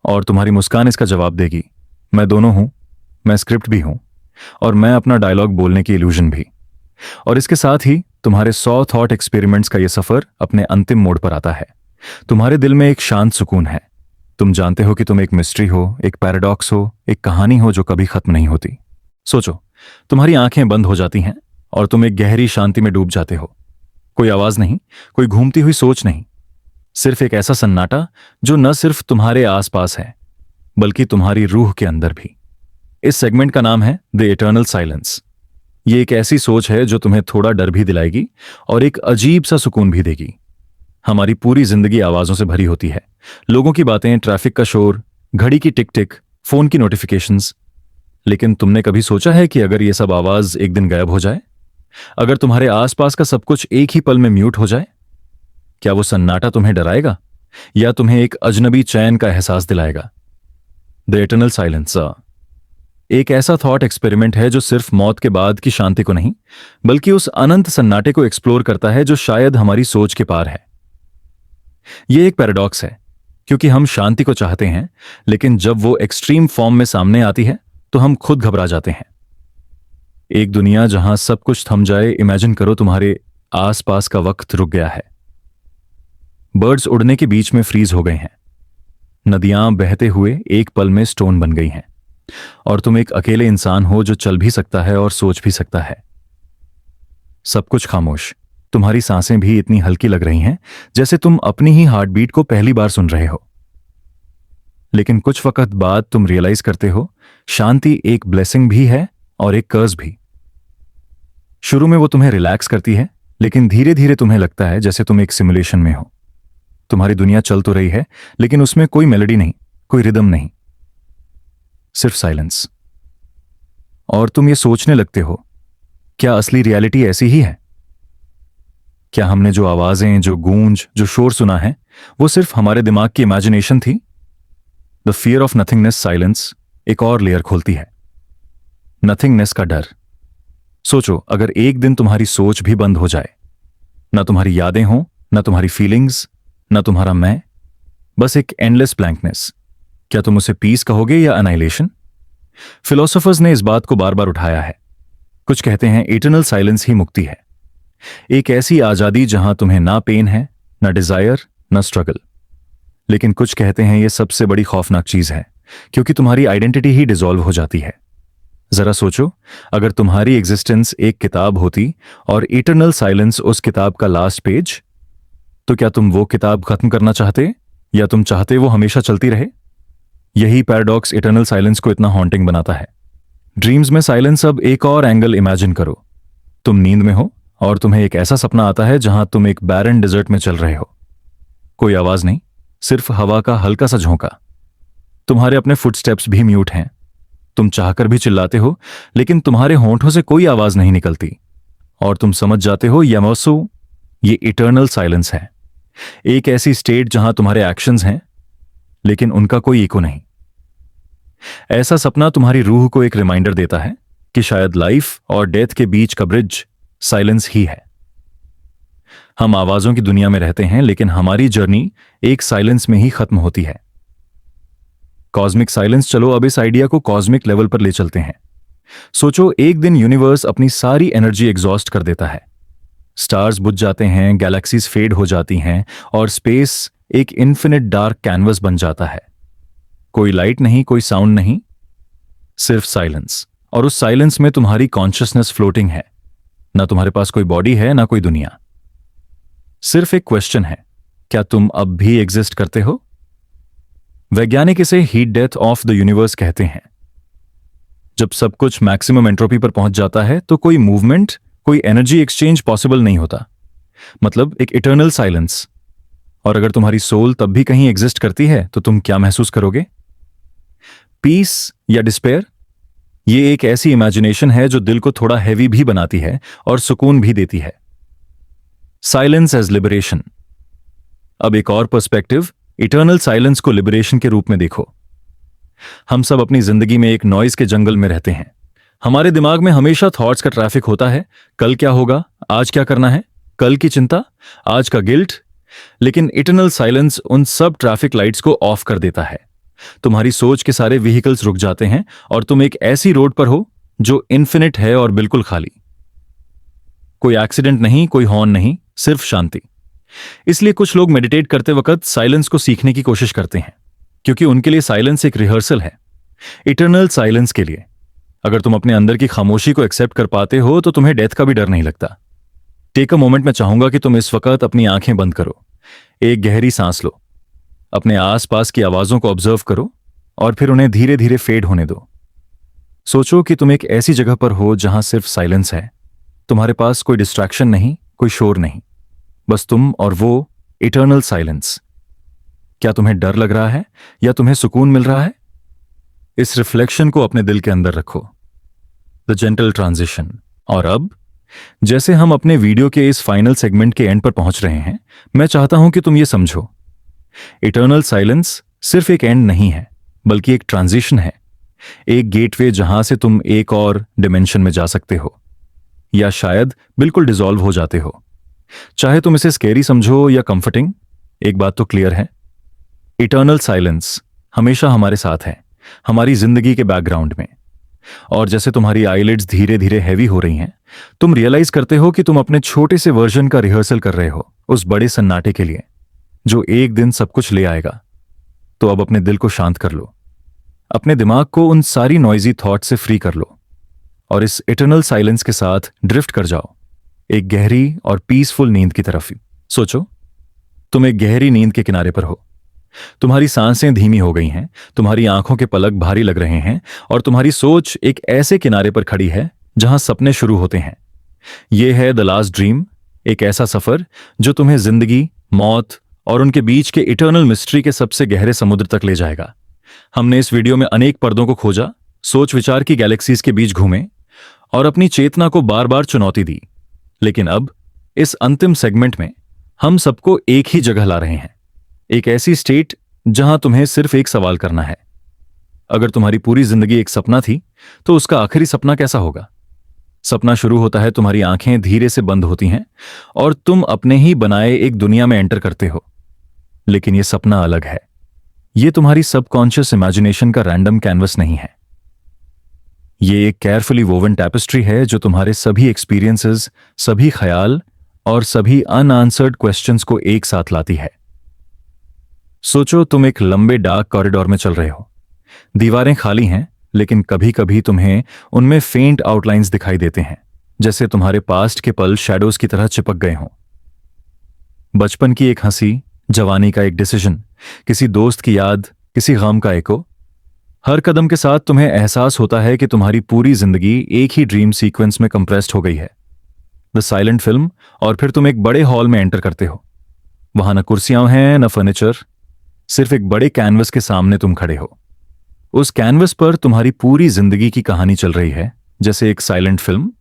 और तुम्हारी मुस्कान इसका जवाब देगी, मैं दोनों हूं, मैं स्क्रिप्ट भी हूं और मैं अपना डायलॉग बोलने की इल्यूजन भी। और इसके साथ ही तुम्हारे 100 थॉट एक्सपेरिमेंट्स का यह सफर अपने अंतिम मोड़ पर आता है। तुम्हारे दिल में एक शांत सुकून है, तुम जानते हो कि तुम एक मिस्ट्री हो, एक पैराडॉक्स हो, एक कहानी हो जो कभी खत्म नहीं होती। सोचो, तुम्हारी आंखें बंद हो जाती हैं और तुम एक गहरी शांति में डूब जाते हो। कोई आवाज नहीं, कोई घूमती हुई सोच नहीं, सिर्फ एक ऐसा सन्नाटा जो न सिर्फ तुम्हारे आसपास है बल्कि तुम्हारी रूह के अंदर भी। इस सेगमेंट का नाम है द इटर्नल साइलेंस। ये एक ऐसी सोच है जो तुम्हें थोड़ा डर भी दिलाएगी और एक अजीब सा सुकून भी देगी। हमारी पूरी जिंदगी आवाजों से भरी होती है, लोगों की बातें, ट्रैफिक का शोर, घड़ी की टिक टिक, फोन की नोटिफिकेशंस। लेकिन तुमने कभी सोचा है कि अगर ये सब आवाज एक दिन गायब हो जाए, अगर तुम्हारे आसपास का सब कुछ एक ही पल में म्यूट हो जाए, क्या वो सन्नाटा तुम्हें डराएगा या तुम्हें एक अजनबी चैन का एहसास दिलाएगा? द इटर्नल साइलेंस एक ऐसा थॉट एक्सपेरिमेंट है जो सिर्फ मौत के बाद की शांति को नहीं बल्कि उस अनंत सन्नाटे को एक्सप्लोर करता है जो शायद हमारी सोच के पार है। यह एक पैराडॉक्स है, क्योंकि हम शांति को चाहते हैं, लेकिन जब वो एक्सट्रीम फॉर्म में सामने आती है तो हम खुद घबरा जाते हैं। एक दुनिया जहां सब कुछ थम जाए, इमेजिन करो तुम्हारे आसपास का वक्त रुक गया है, बर्ड्स उड़ने के बीच में फ्रीज हो गए हैं, नदियां बहते हुए एक पल में स्टोन बन गई हैं, और तुम एक अकेले इंसान हो जो चल भी सकता है और सोच भी सकता है। सब कुछ खामोश, तुम्हारी सांसें भी इतनी हल्की लग रही हैं जैसे तुम अपनी ही हार्ट बीट को पहली बार सुन रहे हो। लेकिन कुछ वक्त बाद तुम रियलाइज करते हो, शांति एक ब्लेसिंग भी है और एक कर्ज भी। शुरू में वो तुम्हें रिलैक्स करती है, लेकिन धीरे धीरे तुम्हें लगता है जैसे तुम एक सिमुलेशन में हो। तुम्हारी दुनिया चल तो रही है लेकिन उसमें कोई मेलोडी नहीं, कोई रिदम नहीं, सिर्फ साइलेंस। और तुम ये सोचने लगते हो, क्या असली रियलिटी ऐसी ही है? क्या हमने जो आवाजें, जो गूंज, जो शोर सुना है वो सिर्फ हमारे दिमाग की इमेजिनेशन थी? The fear of nothingness silence एक और लेयर खोलती है, नथिंगनेस का डर। सोचो, अगर एक दिन तुम्हारी सोच भी बंद हो जाए, ना तुम्हारी यादें हो, ना तुम्हारी फीलिंग्स, ना तुम्हारा मैं, बस एक एंडलेस ब्लैंकनेस, क्या तुम उसे पीस कहोगे या अनाइलेशन? फिलोसोफर्स ने इस बात को बार बार उठाया है। कुछ कहते हैं इटर्नल साइलेंस ही मुक्ति है, एक ऐसी आजादी जहां तुम्हें ना पेन है, ना डिजायर, ना स्ट्रगल। लेकिन कुछ कहते हैं यह सबसे बड़ी खौफनाक चीज है, क्योंकि तुम्हारी आइडेंटिटी ही डिसॉल्व हो जाती है। जरा सोचो, अगर तुम्हारी एग्जिस्टेंस एक किताब होती और इटर्नल साइलेंस उस किताब का लास्ट पेज, तो क्या तुम वो किताब खत्म करना चाहते या तुम चाहते वो हमेशा चलती रहे? यही पैराडॉक्स इटर्नल साइलेंस को इतना हॉन्टिंग बनाता है। ड्रीम्स में साइलेंस अब एक और एंगल इमेजिन करो। तुम नींद में हो और तुम्हें एक ऐसा सपना आता है जहां तुम एक बैरन डेजर्ट में चल रहे हो, कोई आवाज नहीं, सिर्फ हवा का हल्का सा झोंका। तुम्हारे अपने फुटस्टेप्स भी म्यूट हैं, तुम चाहकर भी चिल्लाते हो लेकिन तुम्हारे होंठों से कोई आवाज नहीं निकलती, और तुम समझ जाते हो यामोसु, ये इटर्नल साइलेंस है। एक ऐसी स्टेट जहां तुम्हारे एक्शंस हैं लेकिन उनका कोई इको नहीं। ऐसा सपना तुम्हारी रूह को एक रिमाइंडर देता है कि शायद लाइफ और डेथ के बीच का ब्रिज साइलेंस ही है। हम आवाजों की दुनिया में रहते हैं लेकिन हमारी जर्नी एक साइलेंस में ही खत्म होती है। Cosmic silence. चलो अब इस आइडिया को कॉस्मिक लेवल पर ले चलते हैं। सोचो, एक दिन यूनिवर्स अपनी सारी एनर्जी एग्जॉस्ट कर देता है। स्टार्स बुझ जाते हैं, गैलेक्सीज फेड हो जाती हैं और स्पेस एक इन्फिनिट डार्क कैनवस बन जाता है। कोई लाइट नहीं, कोई साउंड नहीं, सिर्फ साइलेंस। और उस साइलेंस में तुम्हारी कॉन्शियसनेस फ्लोटिंग है। ना तुम्हारे पास कोई बॉडी है, ना कोई दुनिया। सिर्फ एक क्वेश्चन है, क्या तुम अब भी एग्जिस्ट करते हो? वैज्ञानिक इसे heat death of the universe कहते हैं। जब सब कुछ मैक्सिमम एंट्रोपी पर पहुंच जाता है तो कोई मूवमेंट, कोई एनर्जी एक्सचेंज पॉसिबल नहीं होता। मतलब एक इटर्नल साइलेंस। और अगर तुम्हारी सोल तब भी कहीं एग्जिस्ट करती है तो तुम क्या महसूस करोगे? पीस या डिस्पेयर? ये एक ऐसी इमेजिनेशन है जो दिल को थोड़ा हैवी भी बनाती है और सुकून भी देती है। Silence as liberation. अब एक और पर्सपेक्टिव, इटर्नल साइलेंस को लिबरेशन के रूप में देखो। हम सब अपनी जिंदगी में एक नॉइज के जंगल में रहते हैं। हमारे दिमाग में हमेशा थॉट्स का ट्रैफिक होता है। कल क्या होगा, आज क्या करना है, कल की चिंता, आज का गिल्ट। लेकिन इटर्नल साइलेंस उन सब ट्रैफिक लाइट्स को ऑफ कर देता है। तुम्हारी सोच के सारे व्हीकल्स रुक जाते हैं और तुम एक ऐसी रोड पर हो जो इन्फिनिट है और बिल्कुल खाली। कोई एक्सीडेंट नहीं, कोई हॉर्न नहीं, सिर्फ शांति। इसलिए कुछ लोग मेडिटेट करते वक्त साइलेंस को सीखने की कोशिश करते हैं, क्योंकि उनके लिए साइलेंस एक रिहर्सल है इटर्नल साइलेंस के लिए। अगर तुम अपने अंदर की खामोशी को एक्सेप्ट कर पाते हो तो तुम्हें डेथ का भी डर नहीं लगता। Take a moment. मैं चाहूंगा कि तुम इस वक्त अपनी आंखें बंद करो, एक गहरी सांस लो, अपने आसपास की आवाजों को ऑब्जर्व करो और फिर उन्हें धीरे धीरे फेड होने दो। सोचो कि तुम एक ऐसी जगह पर हो जहां सिर्फ साइलेंस है। तुम्हारे पास कोई डिस्ट्रैक्शन नहीं, कोई शोर नहीं, बस तुम और वो इटर्नल साइलेंस। क्या तुम्हें डर लग रहा है या तुम्हें सुकून मिल रहा है? इस रिफ्लेक्शन को अपने दिल के अंदर रखो। The gentle transition. और अब जैसे हम अपने वीडियो के इस फाइनल सेगमेंट के एंड पर पहुंच रहे हैं, मैं चाहता हूं कि तुम ये समझो, इटर्नल साइलेंस सिर्फ एक एंड नहीं है, बल्कि एक ट्रांजिशन है। एक गेटवे जहां से तुम एक और डिमेंशन में जा सकते हो, या शायद बिल्कुल डिसॉल्व हो जाते हो। चाहे तुम इसे स्केरी समझो या कंफर्टिंग, एक बात तो क्लियर है, इटर्नल साइलेंस हमेशा हमारे साथ है, हमारी जिंदगी के बैकग्राउंड में। और जैसे तुम्हारी आईलिड्स धीरे धीरे हैवी हो रही हैं, तुम रियलाइज करते हो कि तुम अपने छोटे से वर्जन का रिहर्सल कर रहे हो उस बड़े सन्नाटे के लिए जो एक दिन सब कुछ ले आएगा। तो अब अपने दिल को शांत कर लो, अपने दिमाग को उन सारी नॉइजी थॉट से फ्री कर लो और इस इटर्नल साइलेंस के साथ ड्रिफ्ट कर जाओ एक गहरी और पीसफुल नींद की तरफ। सोचो, तुम एक गहरी नींद के किनारे पर हो। तुम्हारी सांसें धीमी हो गई हैं, तुम्हारी आंखों के पलक भारी लग रहे हैं और तुम्हारी सोच एक ऐसे किनारे पर खड़ी है जहां सपने शुरू होते हैं। यह है द लास्ट ड्रीम, एक ऐसा सफर जो तुम्हें जिंदगी, मौत और उनके बीच के इटर्नल मिस्ट्री के सबसे गहरे समुद्र तक ले जाएगा। हमने इस वीडियो में अनेक पर्दों को खोजा, सोच विचार की गैलेक्सीज के बीच घूमे और अपनी चेतना को बार बार चुनौती दी। लेकिन अब इस अंतिम सेगमेंट में हम सबको एक ही जगह ला रहे हैं, एक ऐसी स्टेट जहां तुम्हें सिर्फ एक सवाल करना है, अगर तुम्हारी पूरी जिंदगी एक सपना थी तो उसका आखिरी सपना कैसा होगा? सपना शुरू होता है, तुम्हारी आंखें धीरे से बंद होती हैं और तुम अपने ही बनाए एक दुनिया में एंटर करते हो। लेकिन यह सपना अलग है। यह तुम्हारी सबकॉन्शियस इमेजिनेशन का रैंडम कैनवस नहीं है। यह एक केयरफुली वोवन टैपेस्ट्री है जो तुम्हारे सभी एक्सपीरियंसेस, सभी ख्याल और सभी अनआंसर्ड क्वेश्चंस को एक साथ लाती है। सोचो, तुम एक लंबे डार्क कॉरिडोर में चल रहे हो। दीवारें खाली हैं, लेकिन कभी कभी तुम्हें उनमें फेंट आउटलाइंस दिखाई देते हैं, जैसे तुम्हारे पास्ट के पल शैडोज की तरह चिपक गए हों। बचपन की एक हंसी, जवानी का एक डिसीजन, किसी दोस्त की याद, किसी गम का एको। हर कदम के साथ तुम्हें एहसास होता है कि तुम्हारी पूरी जिंदगी एक ही ड्रीम सीक्वेंस में कंप्रेस्ड हो गई है, द साइलेंट फिल्म। और फिर तुम एक बड़े हॉल में एंटर करते हो। वहां न कुर्सियां हैं, न फर्नीचर, सिर्फ एक बड़े कैनवस के सामने तुम खड़े हो। उस कैनवस पर तुम्हारी पूरी जिंदगी की कहानी चल रही है, जैसे एक साइलेंट फिल्म।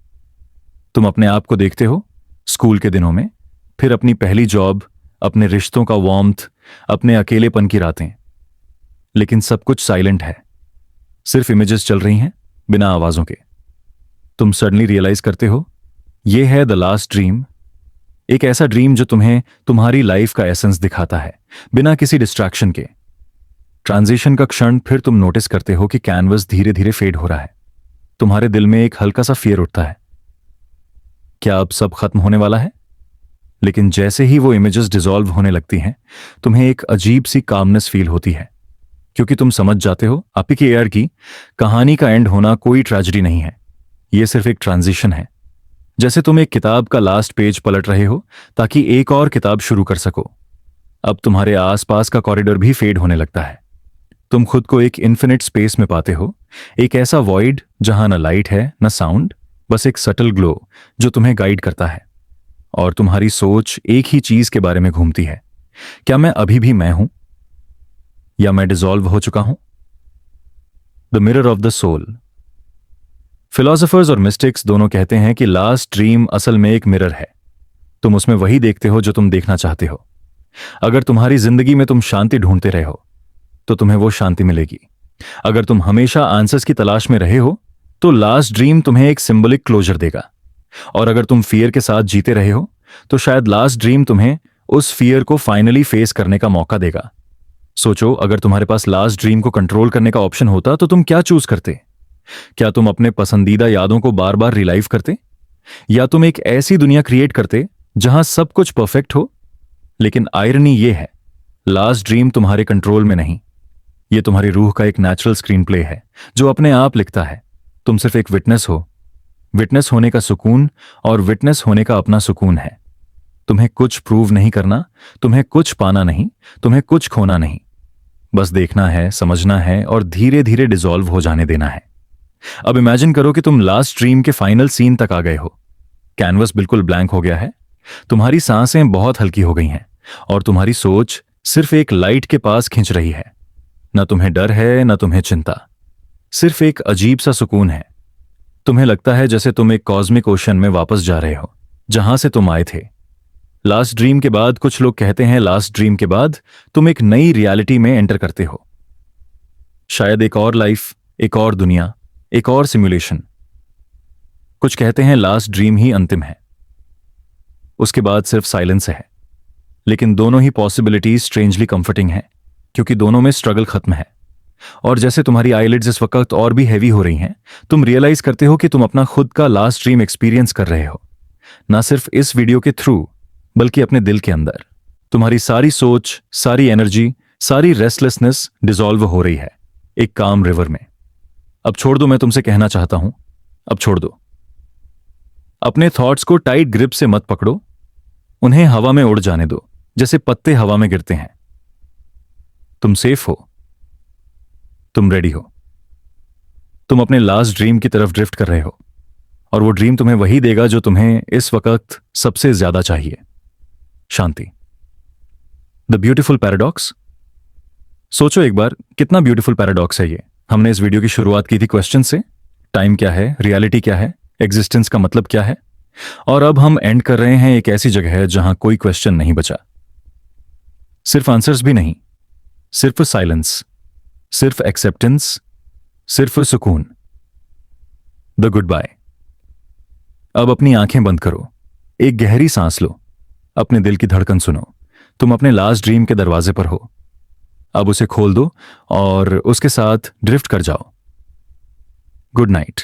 तुम अपने आप को देखते हो स्कूल के दिनों में, फिर अपनी पहली जॉब, अपने रिश्तों का वार्मथ, अपने अकेलेपन की रातें। लेकिन सब कुछ साइलेंट है, सिर्फ इमेजेस चल रही हैं बिना आवाजों के। तुम सडनली रियलाइज करते हो यह है द लास्ट ड्रीम, एक ऐसा ड्रीम जो तुम्हें तुम्हारी लाइफ का एसेंस दिखाता है बिना किसी डिस्ट्रैक्शन के। ट्रांजिशन का क्षण फिर तुम नोटिस करते हो कि कैनवस धीरे धीरे फेड हो रहा है। तुम्हारे दिल में एक हल्का सा फियर उठता है, क्या अब सब खत्म होने वाला है? लेकिन जैसे ही वो इमेजेस डिसॉल्व होने लगती हैं, तुम्हें एक अजीब सी कामनेस फील होती है, क्योंकि तुम समझ जाते हो आपकी एयर की कहानी का एंड होना कोई ट्रेजेडी नहीं है, ये सिर्फ एक ट्रांजिशन है। जैसे तुम एक किताब का लास्ट पेज पलट रहे हो ताकि एक और किताब शुरू कर सको। अब तुम्हारे आसपास का कॉरिडोर भी फेड होने लगता है। तुम खुद को एक इन्फिनिट स्पेस में पाते हो, एक ऐसा वॉइड जहां न लाइट है न साउंड, बस एक सटल ग्लो जो तुम्हें गाइड करता है। और तुम्हारी सोच एक ही चीज के बारे में घूमती है, क्या मैं अभी भी मैं हूं या मैं डिसॉल्व हो चुका हूं? The mirror of the soul. Philosophers और मिस्टिक्स दोनों कहते हैं कि लास्ट ड्रीम असल में एक मिरर है। तुम उसमें वही देखते हो जो तुम देखना चाहते हो। अगर तुम्हारी जिंदगी में तुम शांति ढूंढते रहे हो तो तुम्हें वो शांति मिलेगी। अगर तुम हमेशा आंसर्स की तलाश में रहे हो तो लास्ट ड्रीम तुम्हें एक सिंबलिक क्लोजर देगा। और अगर तुम फियर के साथ जीते रहे हो तो शायद लास्ट ड्रीम तुम्हें उस फियर को फाइनली फेस करने का मौका देगा। सोचो, अगर तुम्हारे पास लास्ट ड्रीम को कंट्रोल करने का ऑप्शन होता तो तुम क्या चूज करते? क्या तुम अपने पसंदीदा यादों को बार बार रिलाइव करते, या तुम एक ऐसी दुनिया क्रिएट करते जहां सब कुछ परफेक्ट हो? लेकिन आयरनी यह है, लास्ट ड्रीम तुम्हारे कंट्रोल में नहीं, यह तुम्हारी रूह का एक नेचुरल स्क्रीन प्ले है जो अपने आप लिखता है। तुम सिर्फ एक विटनेस हो। विटनेस होने का सुकून और विटनेस होने का अपना सुकून है। तुम्हें कुछ प्रूव नहीं करना, तुम्हें कुछ पाना नहीं, तुम्हें कुछ खोना नहीं, बस देखना है, समझना है और धीरे धीरे डिसॉल्व हो जाने देना है। अब इमेजिन करो कि तुम लास्ट ड्रीम के फाइनल सीन तक आ गए हो। कैनवस बिल्कुल ब्लैंक हो गया है, तुम्हारी सांसें बहुत हल्की हो गई हैं और तुम्हारी सोच सिर्फ एक लाइट के पास खिंच रही है। न तुम्हें डर है न तुम्हें चिंता, सिर्फ एक अजीब सा सुकून है। तुम्हें लगता है जैसे तुम एक कॉस्मिक ओशन में वापस जा रहे हो जहां से तुम आए थे। लास्ट ड्रीम के बाद कुछ लोग कहते हैं लास्ट ड्रीम के बाद तुम एक नई रियलिटी में एंटर करते हो, शायद एक और लाइफ, एक और दुनिया, एक और सिमुलेशन। कुछ कहते हैं लास्ट ड्रीम ही अंतिम है, उसके बाद सिर्फ साइलेंस है। लेकिन दोनों ही पॉसिबिलिटीज स्ट्रेंजली कंफर्टिंग है, क्योंकि दोनों में स्ट्रगल खत्म है। और जैसे तुम्हारी आईलिड्स इस वक्त और भी हैवी हो रही हैं, तुम रियलाइज करते हो कि तुम अपना खुद का लास्ट ड्रीम एक्सपीरियंस कर रहे हो, ना सिर्फ इस वीडियो के थ्रू बल्कि अपने दिल के अंदर। तुम्हारी सारी सोच, सारी एनर्जी, सारी रेस्टलेसनेस डिसॉल्व हो रही है एक काम रिवर में। अब छोड़ दो, मैं तुमसे कहना चाहता हूं, अब छोड़ दो। अपने थॉट्स को टाइट ग्रिप से मत पकड़ो, उन्हें हवा में उड़ जाने दो जैसे पत्ते हवा में गिरते हैं। तुम सेफ हो, तुम रेडी हो, तुम अपने लास्ट ड्रीम की तरफ ड्रिफ्ट कर रहे हो और वो ड्रीम तुम्हें वही देगा जो तुम्हें इस वक्त सबसे ज्यादा चाहिए, शांति। The beautiful paradox. सोचो एक बार, कितना ब्यूटीफुल पैराडॉक्स है ये। हमने इस वीडियो की शुरुआत की थी क्वेश्चन से, टाइम क्या है, रियलिटी क्या है, एग्जिस्टेंस का मतलब क्या है, और अब हम एंड कर रहे हैं एक ऐसी जगह है जहां कोई क्वेश्चन नहीं बचा। सिर्फ आंसर्स भी नहीं, सिर्फ साइलेंस, सिर्फ एक्सेप्टेंस, सिर्फ सुकून। The goodbye. अब अपनी आंखें बंद करो, एक गहरी सांस लो, अपने दिल की धड़कन सुनो। तुम अपने लास्ट ड्रीम के दरवाजे पर हो, अब उसे खोल दो और उसके साथ ड्रिफ्ट कर जाओ। Good night.